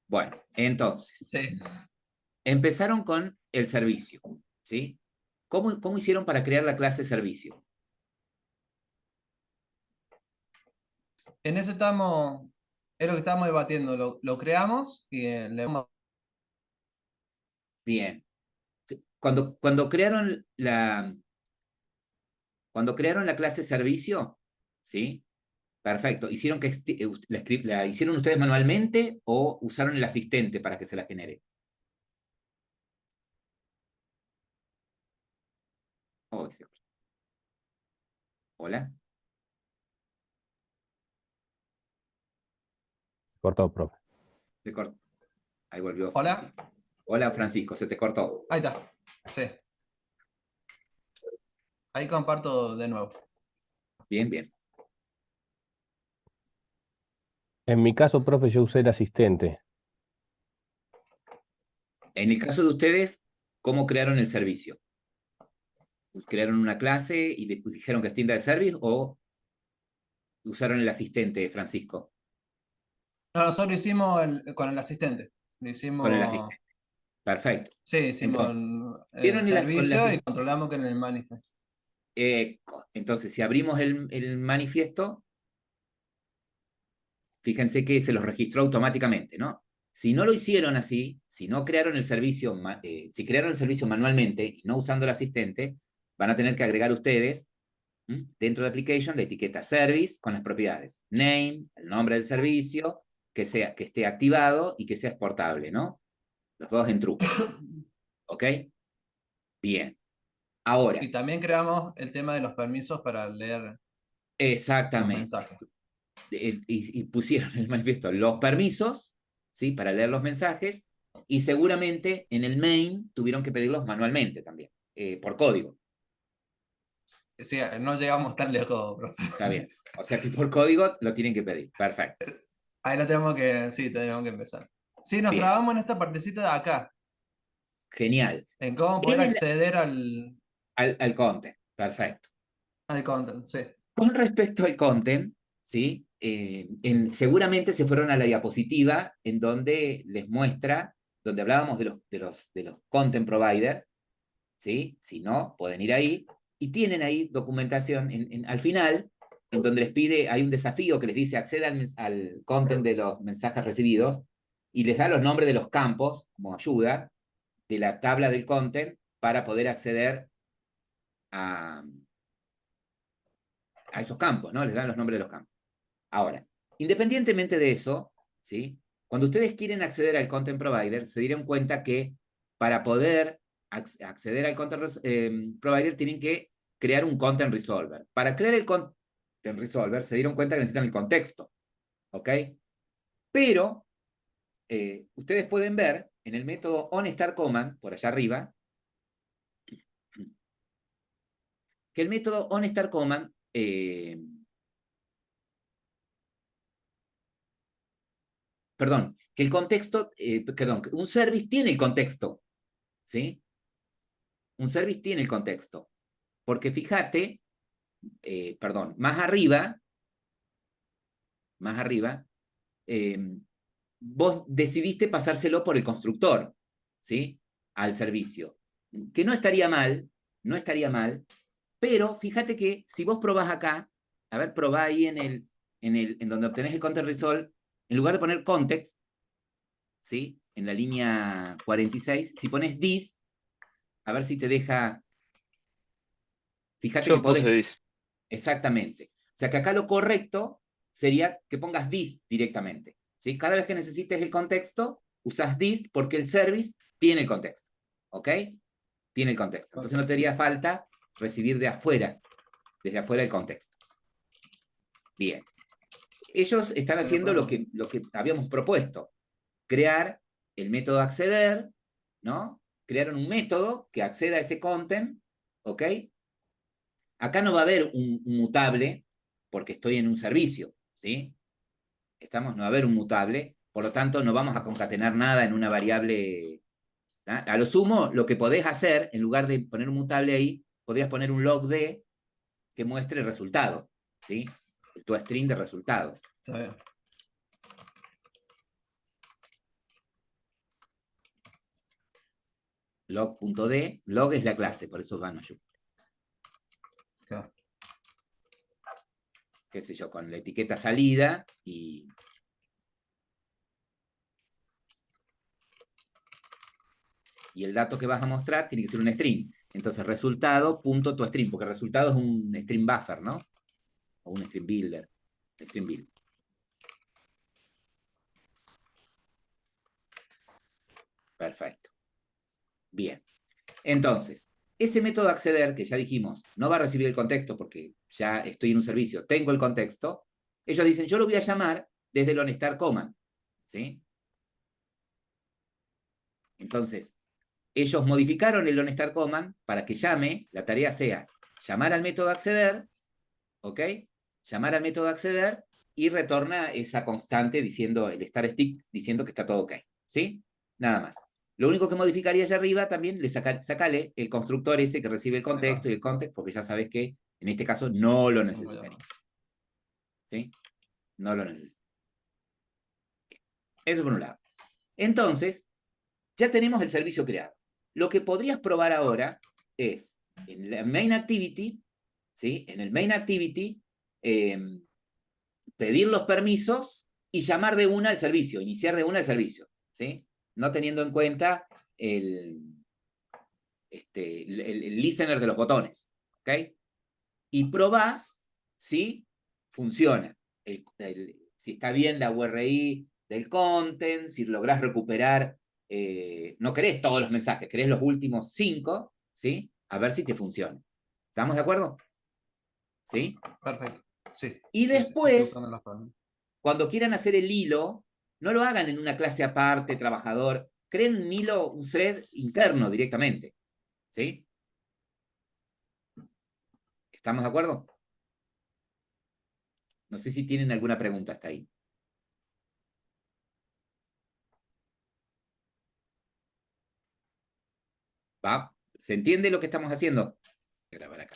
Bueno, entonces, Sí. empezaron con el servicio, ¿sí? ¿Cómo hicieron para crear la clase servicio? En eso estamos, es lo que estamos debatiendo. Lo creamos y le vamos. Bien. Cuando crearon la clase servicio, ¿sí? Perfecto. ¿Hicieron la hicieron ustedes manualmente o usaron el asistente para que se la genere? Oh, hola. Cortado, profe. Se cortó. Ahí volvió. Hola. Francisco. Hola, Francisco, se te cortó. Ahí está. Sí. Ahí comparto de nuevo. Bien, bien. En mi caso, profe, yo usé el asistente. En el caso de ustedes, ¿cómo crearon el servicio? Pues, ¿crearon una clase y después dijeron que es tienda de service o usaron el asistente, Francisco? No, nosotros lo hicimos con el asistente. Lo Con el hicimos, asistente. Perfecto. sí, hicimos Entonces, el ¿vieron el servicio y asistente? controlamos que en el manifest. Entonces, si abrimos el manifiesto, fíjense que se los registró automáticamente, ¿no? Si no lo hicieron así, si no crearon el servicio, si crearon el servicio manualmente y no usando el asistente, van a tener que agregar ustedes dentro de application la etiqueta service con las propiedades. Name, el nombre del servicio, que esté activado y que sea exportable, ¿no? Los dos en true. ¿Ok? Bien. Ahora, Y también creamos el tema de los permisos para leer los exactamente. mensajes. Y pusieron en el manifiesto los permisos, ¿sí? Para leer los mensajes, y seguramente en el main tuvieron que pedirlos manualmente también, por código. Sí, no llegamos tan lejos, profe. Está bien. O sea que por código lo tienen que pedir. Perfecto. Ahí lo tenemos que, sí, tenemos que empezar. Sí, nos Bien. trabamos en esta partecita de acá, Genial. en cómo poder acceder Al content. Perfecto. al content, sí. Con respecto al content, ¿sí? Seguramente se fueron a la diapositiva en donde les muestra, donde hablábamos de los content provider, ¿sí? Si no, pueden ir ahí y tienen ahí documentación al final, en donde les pide, hay un desafío que les dice accedan al content de los mensajes recibidos y les da los nombres de los campos como ayuda de la tabla del content para poder acceder a esos campos, ¿no? Les dan los nombres de los campos. Ahora, independientemente de eso, ¿sí? Cuando ustedes quieren acceder al content provider, se dieron cuenta que para poder acceder al content provider tienen que crear un content resolver. Para crear el content resolver se dieron cuenta que necesitan el contexto, ¿ok? Pero ustedes pueden ver en el método onStarCommand, por allá arriba, que el método onStarCommand perdón, que el contexto, perdón, un service tiene el contexto, ¿sí? Un service tiene el contexto, porque fíjate, perdón, más arriba, vos decidiste pasárselo por el constructor, ¿sí? Al servicio, que no estaría mal, no estaría mal, pero fíjate que si vos probás acá, a ver, probá ahí en donde obtenés el content result, en lugar de poner context, ¿sí? En la línea 46, si pones this, a ver si te deja. Fíjate que Yo podés. puse dis. Exactamente. O sea que acá lo correcto sería que pongas this directamente. ¿Sí? Cada vez que necesites el contexto, usas this porque el service tiene el contexto. ¿Ok? Tiene el contexto. Entonces no te haría falta recibir de afuera, desde afuera el contexto. Bien. Ellos están haciendo lo que habíamos propuesto. Crear el método acceder, ¿no? Crearon un método que acceda a ese content, ¿ok? Acá no va a haber un mutable porque estoy en un servicio, ¿sí? No va a haber un mutable, por lo tanto no vamos a concatenar nada en una variable. ¿tá? A lo sumo, lo que podés hacer, en lugar de poner un mutable ahí, podrías poner un logd que muestre el resultado, ¿sí? Tu string de resultado. Está bien. Log.d, log es la clase, por eso van a Claro. qué sé yo, con la etiqueta salida y el dato que vas a mostrar tiene que ser un string. Entonces, resultado.toString, porque el resultado es un string buffer, ¿no? O un string builder. String build. Perfecto. Bien. Entonces, ese método acceder, que ya dijimos, no va a recibir el contexto porque ya estoy en un servicio, tengo el contexto. Ellos dicen, yo lo voy a llamar desde el onStarCommand, ¿sí? Entonces, ellos modificaron el onStarCommand para que llame, la tarea sea llamar al método acceder ¿ok? Llamar al método acceder y retorna esa constante diciendo, el star stick diciendo que está todo ok, ¿sí? Nada más. Lo único que modificaría allá arriba también, sacale el constructor ese que recibe el contexto y el context, porque ya sabes que en este caso no lo necesitaría, ¿sí? No lo necesita. Eso por un lado. Entonces, ya tenemos el servicio creado. Lo que podrías probar ahora es, en la main activity, ¿sí? En el main activity, pedir los permisos y llamar de una al servicio, iniciar de una al servicio, ¿sí? No teniendo en cuenta el listener de los botones, ¿ok? Y probás si funciona, si está bien la URI del content, si lográs recuperar, no querés todos los mensajes, querés los últimos 5, ¿sí? A ver si te funciona. ¿Estamos de acuerdo? ¿Sí? Perfecto. Sí. Y sí, sí, estoy después, buscando las palabras. cuando quieran hacer el hilo, no lo hagan en una clase aparte, trabajador, creen un hilo, un thread interno directamente, ¿sí? ¿Estamos de acuerdo? No sé si tienen alguna pregunta hasta ahí. ¿Va? ¿Se entiende lo que estamos haciendo? Voy a grabar acá.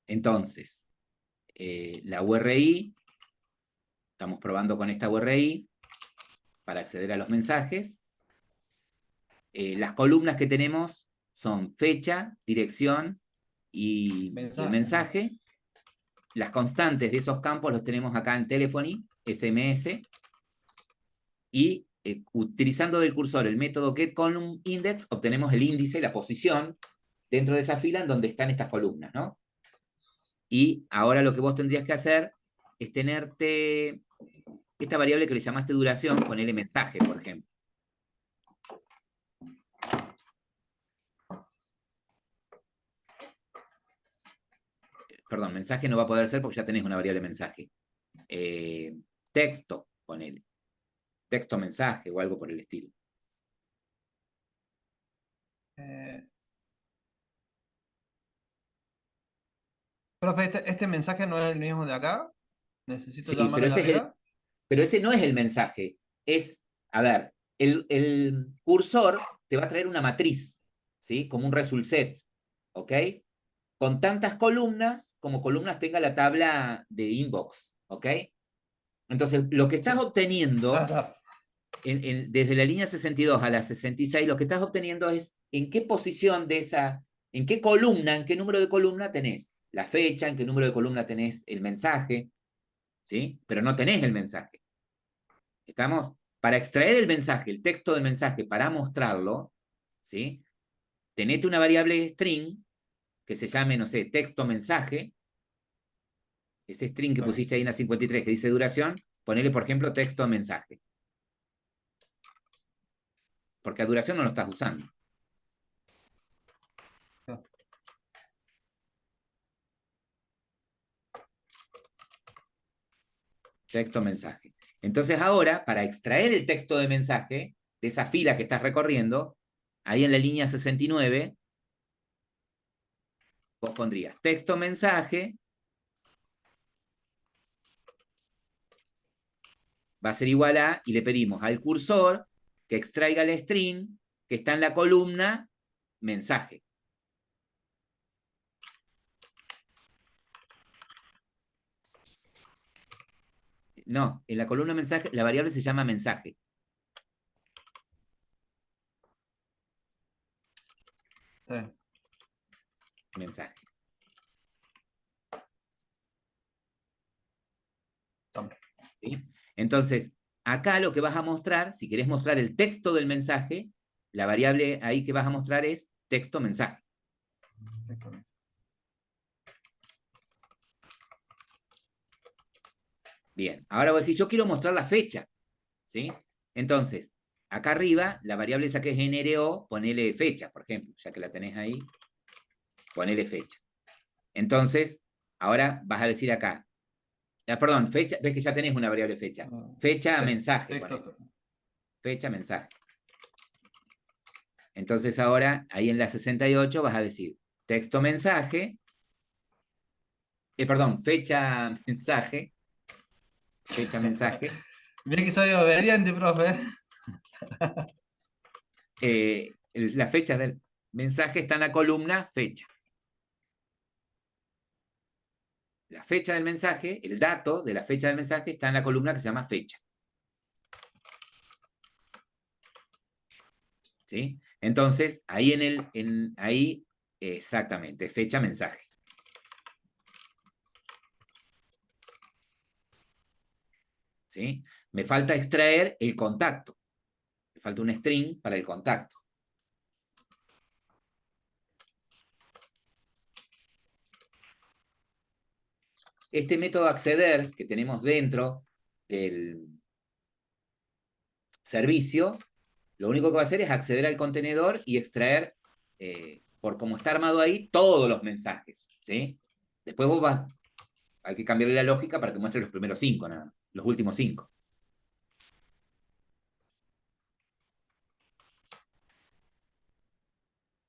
Entonces, la URI, estamos probando con esta URI para acceder a los mensajes. Las columnas que tenemos son fecha, dirección y el mensaje. Las constantes de esos campos los tenemos acá en Telephony, SMS, y utilizando del cursor el método getColumnIndex, obtenemos el índice, la posición, dentro de esa fila en donde están estas columnas, ¿no? Y ahora lo que vos tendrías que hacer es tenerte esta variable que le llamaste duración, ponerle mensaje, por ejemplo. Perdón, mensaje no va a poder ser porque ya tenés una variable mensaje. Texto, ponele. Texto mensaje o algo por el estilo. Profe, este mensaje no es el mismo de acá. Necesito Sí, llamarlo de arriba. pero ese no es el mensaje. Es, a ver, el cursor te va a traer una matriz, ¿sí? Como un result set, ¿ok? Con tantas columnas como columnas tenga la tabla de inbox, ¿ok? Entonces, lo que estás obteniendo Está. desde la línea 62 a la 66, lo que estás obteniendo es en qué posición de esa, en qué columna, en qué número de columna tenés la fecha, en qué número de columna tenés el mensaje, ¿sí? Pero no tenés el mensaje. ¿Estamos? Para extraer el mensaje, el texto del mensaje, para mostrarlo, ¿sí? Tenete una variable string que se llame, no sé, texto mensaje. Ese string que pusiste ahí en la 53 que dice duración, ponele, por ejemplo, texto mensaje. Porque a duración no lo estás usando. Texto mensaje. Entonces ahora, para extraer el texto de mensaje de esa fila que estás recorriendo, ahí en la línea 69, vos pondrías texto mensaje, va a ser igual a, y le pedimos al cursor que extraiga el string que está en la columna mensaje. No, en la columna mensaje, la variable se llama mensaje. Sí. Mensaje. ¿Sí? Entonces, acá lo que vas a mostrar, si querés mostrar el texto del mensaje, la variable ahí que vas a mostrar es texto mensaje. Bien, ahora voy a decir, yo quiero mostrar la fecha, ¿sí? Entonces, acá arriba, la variable esa que es NRO, ponele fecha, por ejemplo, ya que la tenés ahí, ponele fecha. Entonces, ahora vas a decir acá, perdón, fecha, ves que ya tenés una variable fecha. Fecha, Sí, mensaje, fecha, mensaje. Entonces ahora, ahí en la 68 vas a decir texto mensaje, perdón, fecha mensaje. Fecha mensaje. Mirá que soy obediente, profe. La fecha del mensaje está en la columna fecha. La fecha del mensaje, el dato de la fecha del mensaje está en la columna que se llama fecha. ¿Sí? Entonces, ahí ahí, exactamente, fecha mensaje. ¿Sí? Me falta extraer el contacto. Me falta un string para el contacto. Este método acceder que tenemos dentro del servicio, lo único que va a hacer es acceder al contenedor y extraer, por cómo está armado ahí, todos los mensajes. ¿Sí? Después hay que cambiarle la lógica para que muestre los primeros 5, nada, los últimos 5.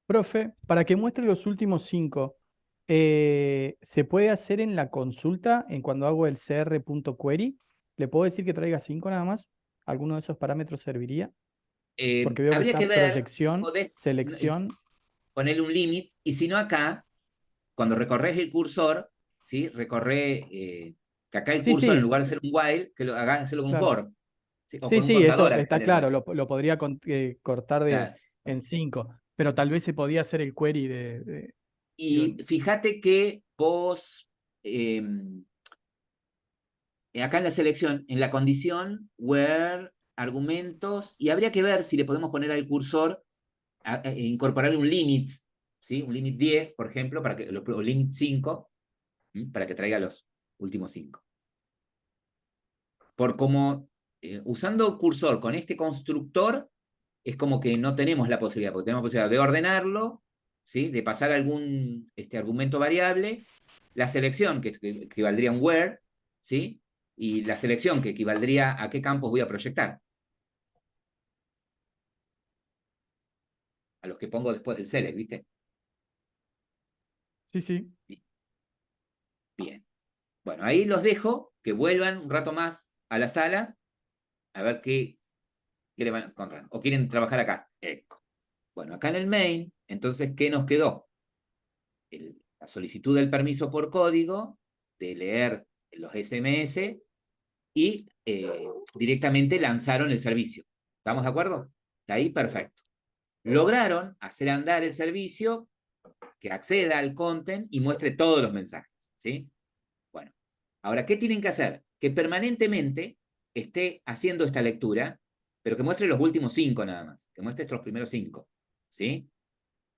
Profe, para que muestre los últimos 5, ¿se puede hacer en la consulta, en cuando hago el cr.query? ¿Le puedo decir que traiga 5 nada más? ¿Alguno de esos parámetros serviría? Porque veo que Habría está que ver si proyección, podés selección. ponerle un límite, y si no acá, cuando recorres el cursor, ¿sí? Recorre que acá el Sí, cursor, en sí, lugar de ser un while, que hacerlo con un claro. for, ¿sí? O Sí, con un sí, contador eso acá está en el claro, while. lo podría cortar Claro. en 5, pero tal vez se podía hacer el query digo, Y fíjate que vos, acá en la selección, en la condición, where, argumentos, y habría que ver si le podemos poner al cursor, incorporarle un limit, ¿sí? Un limit 10, por ejemplo, o limit 5, para que traiga los últimos 5. Por como, usando cursor con este constructor, es como que no tenemos la posibilidad, porque tenemos la posibilidad de ordenarlo, ¿sí? De pasar algún argumento variable, la selección, que equivaldría a un where, ¿sí? Y la selección, que equivaldría a qué campos voy a proyectar. A los que pongo después del select, ¿viste? sí, sí. Bien. Bueno, ahí los dejo, que vuelvan un rato más a la sala, a ver qué le van a encontrar. O quieren trabajar acá. Eco. Bueno, acá en el main, entonces, ¿qué nos quedó? La solicitud del permiso por código, de leer los SMS, y directamente lanzaron el servicio. ¿Estamos de acuerdo? De ahí, perfecto. Lograron hacer andar el servicio que acceda al content y muestre todos los mensajes. ¿Sí? Bueno, ahora, ¿qué tienen que hacer? Que permanentemente esté haciendo esta lectura, pero que muestre los últimos 5 nada más, que muestre estos primeros 5. ¿Sí?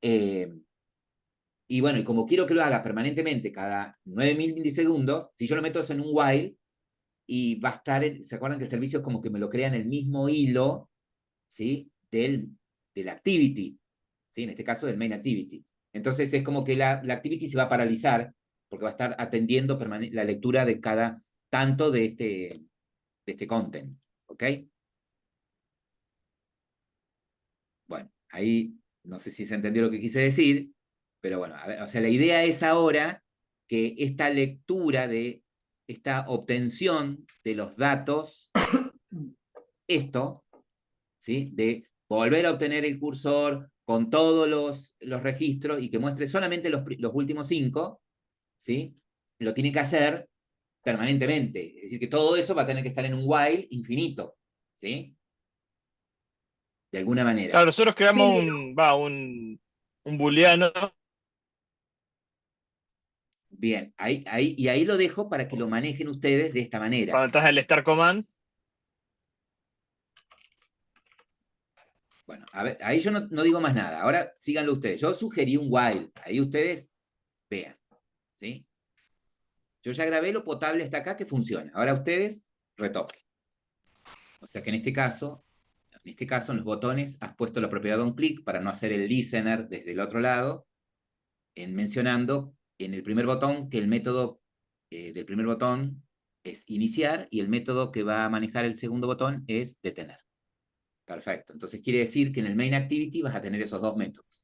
Y bueno, y como quiero que lo haga permanentemente cada 9.000 milisegundos, si yo lo meto eso en un while, y va a estar, ¿se acuerdan que el servicio es como que me lo crea en el mismo hilo, ¿sí? Del activity, ¿sí? En este caso del main activity. Entonces es como que la activity se va a paralizar, porque va a estar atendiendo la lectura de cada tanto de este content, ¿ok? Bueno, ahí no sé si se entendió lo que quise decir, pero bueno, a ver, o sea, la idea es ahora que esta lectura de esta obtención de los datos, esto, ¿sí? De volver a obtener el cursor con todos los registros y que muestre solamente los últimos 5, ¿sí? Lo tiene que hacer permanentemente. Es decir, que todo eso va a tener que estar en un while infinito, ¿sí? De alguna manera. Claro, nosotros creamos Pero, un booleano. bien, ahí lo dejo para que lo manejen ustedes de esta manera. Cuando estás en el start command, Bueno, a ver, ahí yo no digo más nada. Ahora síganlo ustedes. Yo sugerí un while. Ahí ustedes vean, ¿sí? Yo ya grabé lo potable hasta acá que funciona. Ahora ustedes retoquen. O sea que en este caso en los botones has puesto la propiedad onClick para no hacer el listener desde el otro lado, mencionando en el primer botón que el método del primer botón es iniciar y el método que va a manejar el segundo botón es detener. Perfecto. Entonces quiere decir que en el main activity vas a tener esos dos métodos.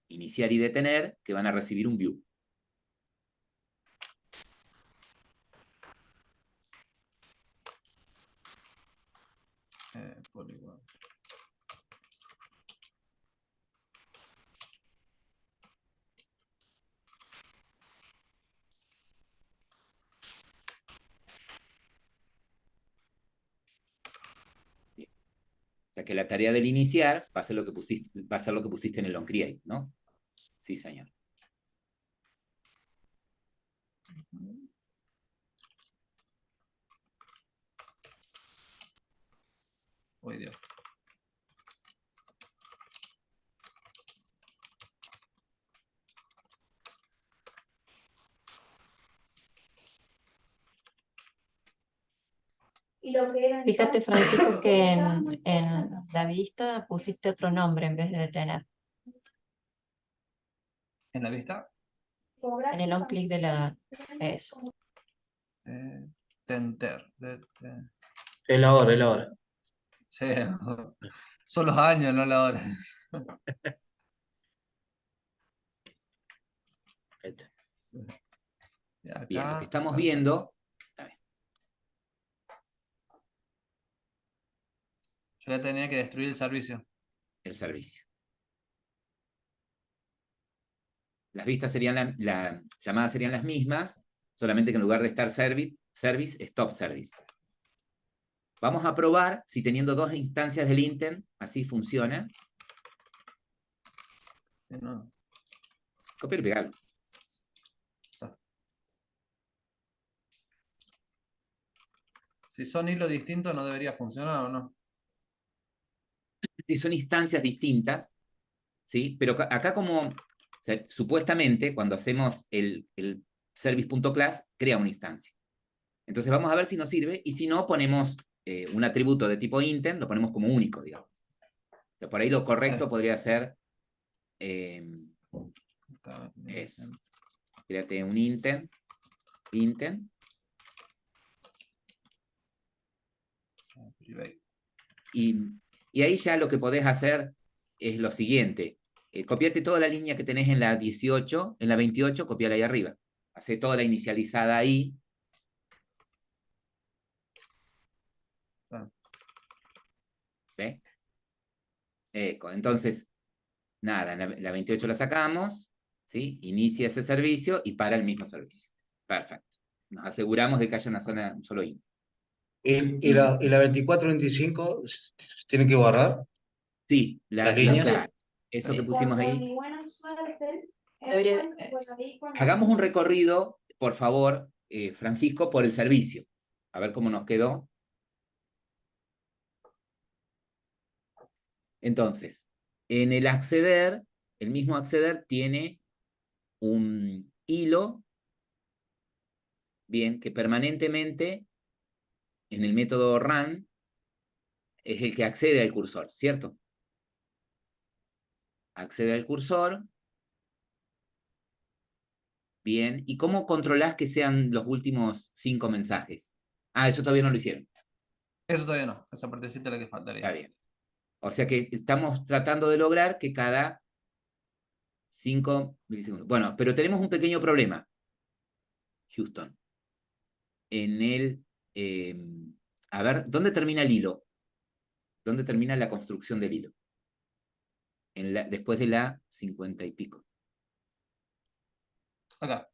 Iniciar y detener, que van a recibir un view. Polygon. O sea que la tarea del iniciar va a ser lo que pusiste en el onCreate, ¿no? Sí, señor. Uy, Dios. Fíjate, Francisco, que en la vista pusiste otro nombre en vez de detener. ¿En la vista? En el on click de la... Eso. Tenter. Es la hora, es la hora. Sí, son los años, no la hora. Ahí está. Y acá Bien, lo que estamos está viendo, yo ya tenía que destruir el servicio. el servicio. Las vistas serían las llamadas serían las mismas, solamente que en lugar de estar service, stop service. Vamos a probar si teniendo dos instancias del intent, así funciona. Si no, Copiar y pegar. si son hilos distintos, ¿no debería funcionar o no? Si son instancias distintas, ¿sí? Pero acá como, o sea, supuestamente, cuando hacemos el service.class, crea una instancia. Entonces vamos a ver si nos sirve, y si no, ponemos un atributo de tipo intent, lo ponemos como único, digamos. O sea, por ahí lo correcto podría ser Acá, eso. Créate un intent, private. y ahí ya lo que podés hacer es lo siguiente. Copiate toda la línea que tenés en la 18, en la 28, copiala ahí arriba. Hacé toda la inicializada ahí. Ah. ¿Ves? Entonces, nada, la 28 la sacamos, ¿sí? Inicia ese servicio y para el mismo servicio. Perfecto. Nos aseguramos de que haya una zona, un solo int. Y la 24-25 tienen que borrar Sí, las líneas. claro, eso que pusimos ahí. Debería... Hagamos un recorrido, por favor, Francisco, por el servicio. A ver cómo nos quedó. Entonces, en el acceder, el mismo acceder tiene un hilo, bien, que permanentemente en el método run es el que accede al cursor, ¿cierto? Accede al cursor. Bien, ¿y cómo controlás que sean los últimos 5 mensajes? Ah, eso todavía no lo hicieron. Eso todavía no, esa partecita es la que faltaría. Está bien. O sea que estamos tratando de lograr que cada 5 milisegundos. Bueno, pero tenemos un pequeño problema, Houston. En el... a ver, ¿dónde termina el hilo? ¿Dónde termina la construcción del hilo? Después de la 50 y pico. Acá.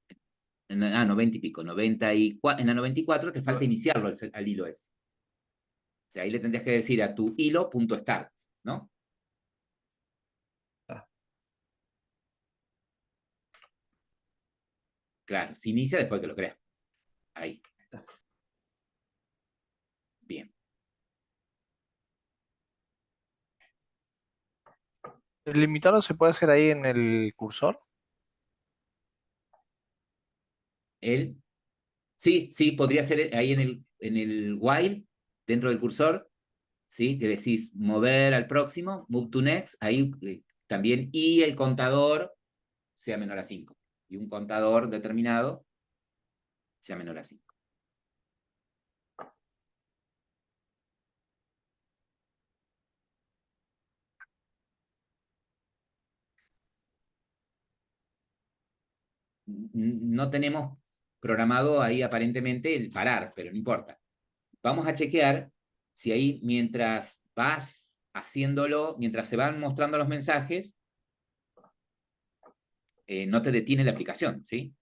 90 y pico. 94, en la 94 te falta iniciarlo al hilo ese. O sea, ahí le tendrías que decir a tu hilo.start, ¿no? Claro, se inicia después que lo creas. Ahí. Bien. ¿El limitado se puede hacer ahí en el cursor? Sí, podría ser ahí en el while, dentro del cursor, ¿sí? Que decís mover al próximo, move to next, ahí también, y el contador sea menor a 5. Y un contador determinado sea menor a 5. No tenemos programado ahí aparentemente el parar, pero no importa. Vamos a chequear si ahí mientras vas haciéndolo, mientras se van mostrando los mensajes, no te detiene la aplicación, ¿sí?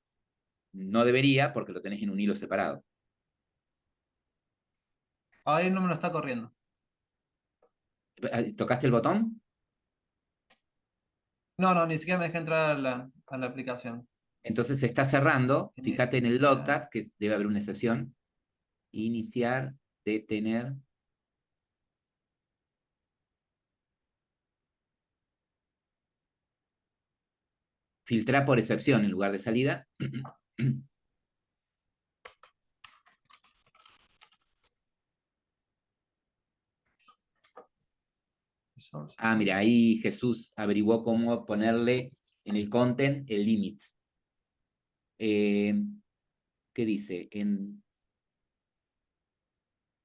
No debería porque lo tenés en un hilo separado. Ahí no me lo está corriendo. ¿Tocaste el botón? No, ni siquiera me deja entrar a la aplicación. Entonces se está cerrando. Fíjate en el Iniciar. logcat, que debe haber una excepción. Iniciar, detener. Filtrar por excepción en lugar de salida. Ah, mira, ahí Jesús averiguó cómo ponerle en el content el limit. ¿Qué dice?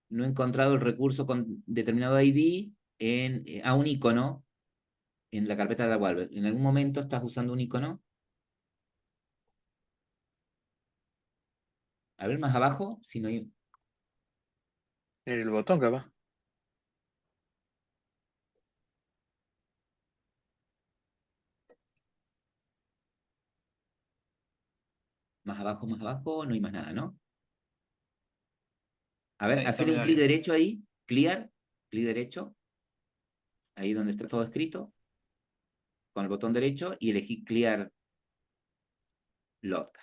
No he encontrado el recurso con determinado ID a un icono en la carpeta de Wallpaper. ¿En algún momento estás usando un icono? A ver, más abajo, si no hay... El botón capaz. Más abajo, no hay más nada, ¿no? A ver, Ahí, hacerle un clic terminaría. derecho ahí, clear, clic derecho, ahí donde está todo escrito, con el botón derecho, y elegí clear logcat.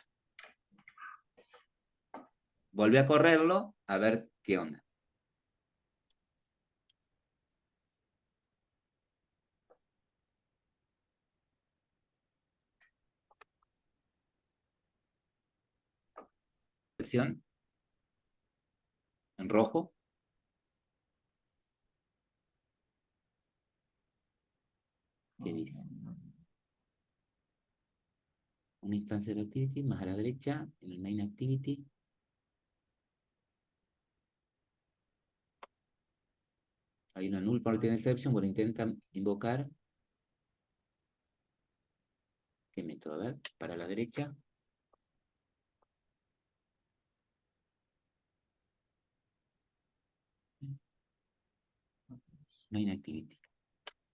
Volví a correrlo, a ver qué onda. Versión en rojo. ¿Qué dice? Una instancia de activity, más a la derecha, en el main activity. Hay una null party exception, bueno, intentan invocar. ¿Qué método? A ver, para la derecha. Main activity.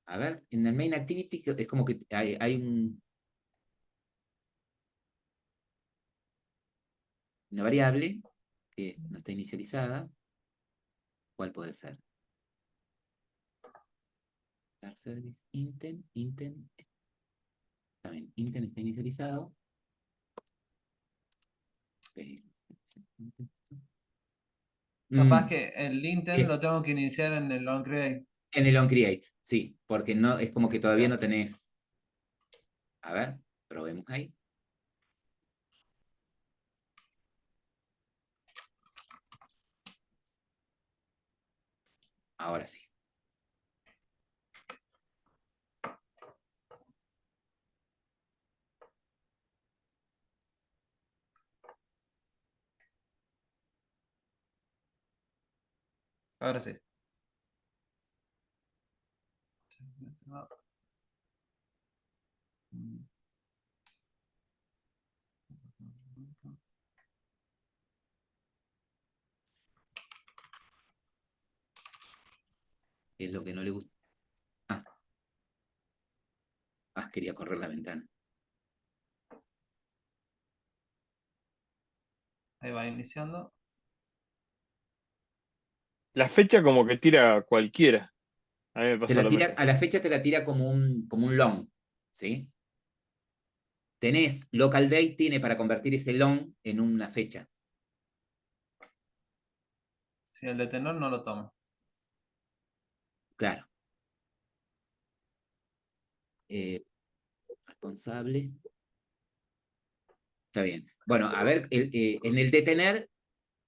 A ver, en el main activity es como que hay una variable que no está inicializada. ¿Cuál puede ser? Start service, intent. También, intent está inicializado. Capaz que el intent Es lo tengo que iniciar en el onCreate. en el onCreate, sí, porque no, es como que todavía Ok. no tenés. A ver, probemos ahí. Ahora sí. Ahora sí. Es lo que no le gusta. Quería correr la ventana. Ahí va iniciando. La fecha como que tira cualquiera. A mí me Te pasó la lo tira, mismo. a la fecha te la tira como un long, ¿sí? Tenés local date, tiene para convertir ese long en una fecha. Si el de tenor no lo tomo. Claro. Responsable. Está bien. Bueno, a ver, en el detener,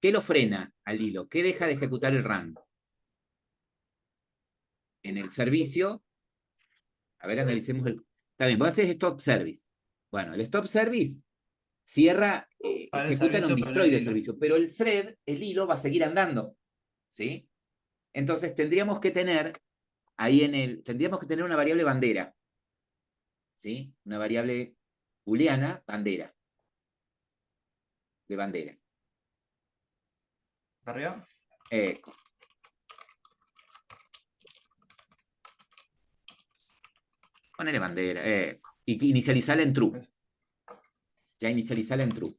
¿qué lo frena al hilo? ¿Qué deja de ejecutar el run? En el servicio, a ver, analicemos el... Está bien, vos haces stop service. Bueno, el stop service cierra, Para el ejecuta servicio, un pero destroy el del hilo. servicio, pero el thread, el hilo, va a seguir andando, ¿sí? Entonces tendríamos que tener tendríamos que tener una variable bandera, ¿sí? Una variable booleana, bandera, de bandera. ¿Arriba? Eco. Ponele bandera. Y inicializala en true. Ya inicializala en true.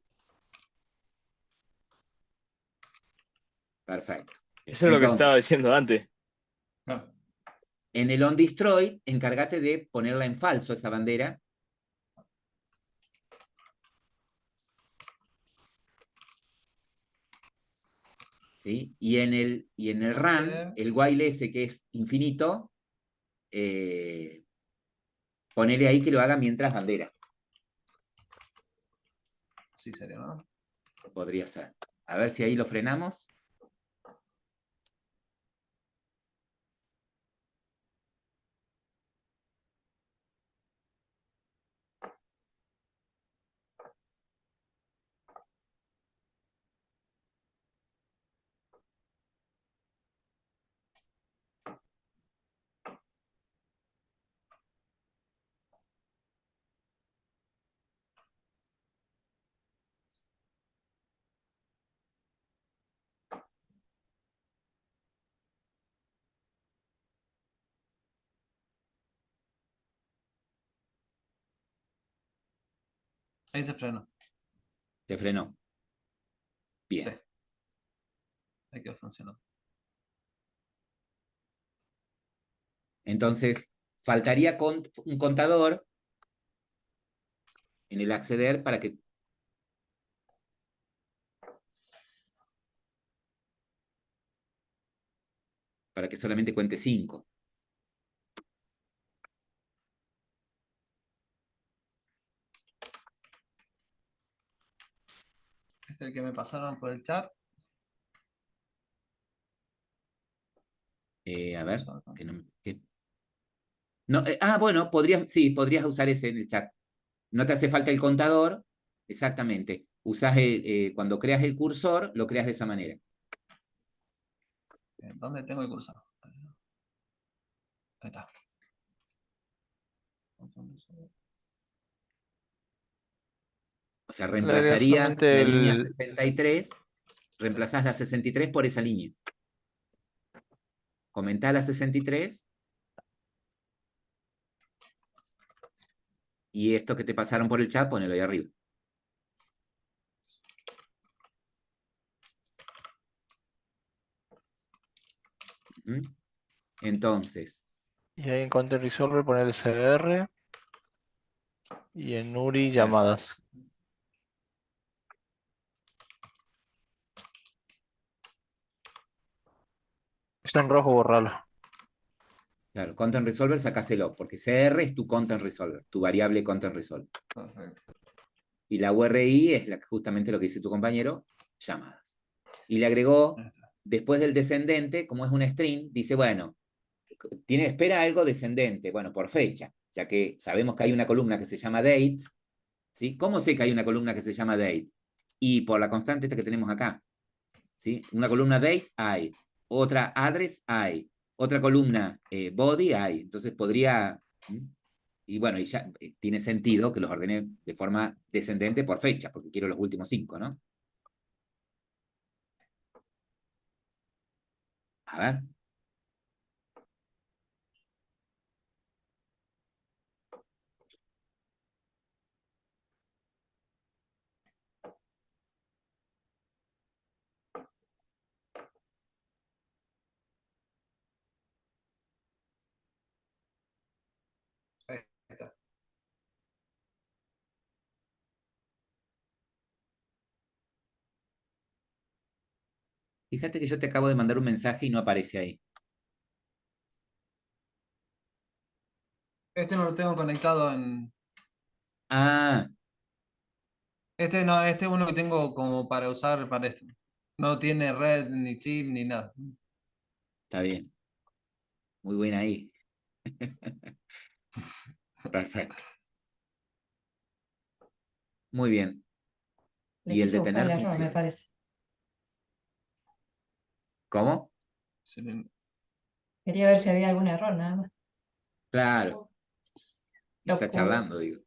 Perfecto. Eso es lo que te Entonces, estaba diciendo antes. Claro. en el onDestroy, encárgate de ponerla en falso esa bandera. ¿Sí? Y en el run, Acceder. el while ese que es infinito, ponele ahí que lo haga mientras bandera. Así sería, ¿no? Podría ser. A ver si ahí lo frenamos. Ahí se frenó. Se frenó. Bien. Sí. Ahí quedó funcionando. Entonces, faltaría un contador en el acceder para que solamente cuente 5. Este es el que me pasaron por el chat. A ver. Que no, no, bueno, podrías usar ese en el chat. No te hace falta el contador. Exactamente. Usás cuando creas el cursor, lo creas de esa manera. ¿Dónde tengo el cursor? Ahí está. O sea, Le agregas reemplazarías solamente la línea el... 63, reemplazás la 63 por esa línea. Comentá la 63. Y esto que te pasaron por el chat, ponelo ahí arriba. ¿Mm? Entonces, Y ahí en Content Resolver poner el CR y en URI Claro. llamadas. Está en rojo, borralo. claro, Content Resolver sacáselo, porque CR es tu Content Resolver, tu variable Content Resolver. Perfecto. Y la URI es justamente lo que dice tu compañero, llamadas. Y le agregó, Ahí está. después del descendente, como es un string, dice, bueno, espera algo descendente, bueno, por fecha, ya que sabemos que hay una columna que se llama date, ¿sí? ¿Cómo sé que hay una columna que se llama date? Y por la constante esta que tenemos acá, ¿sí? Una columna date hay, otra address hay, otra columna body hay, entonces podría... Y bueno, y ya tiene sentido que los ordene de forma descendente por fecha, porque quiero los últimos 5, ¿no? A ver. Ahí está. Fíjate que yo te acabo de mandar un mensaje y no aparece ahí. Este no lo tengo conectado en. Ah, Este no, este es uno que tengo como para usar para esto. No tiene red, ni chip, ni nada. está bien. Muy buena ahí. Perfecto. Muy bien. Le Y el quise de buscar tener el error, me funciona. parece. ¿Cómo? Quería ver si había algún error, nada más. Claro. Lo Está pude. charlando, digo.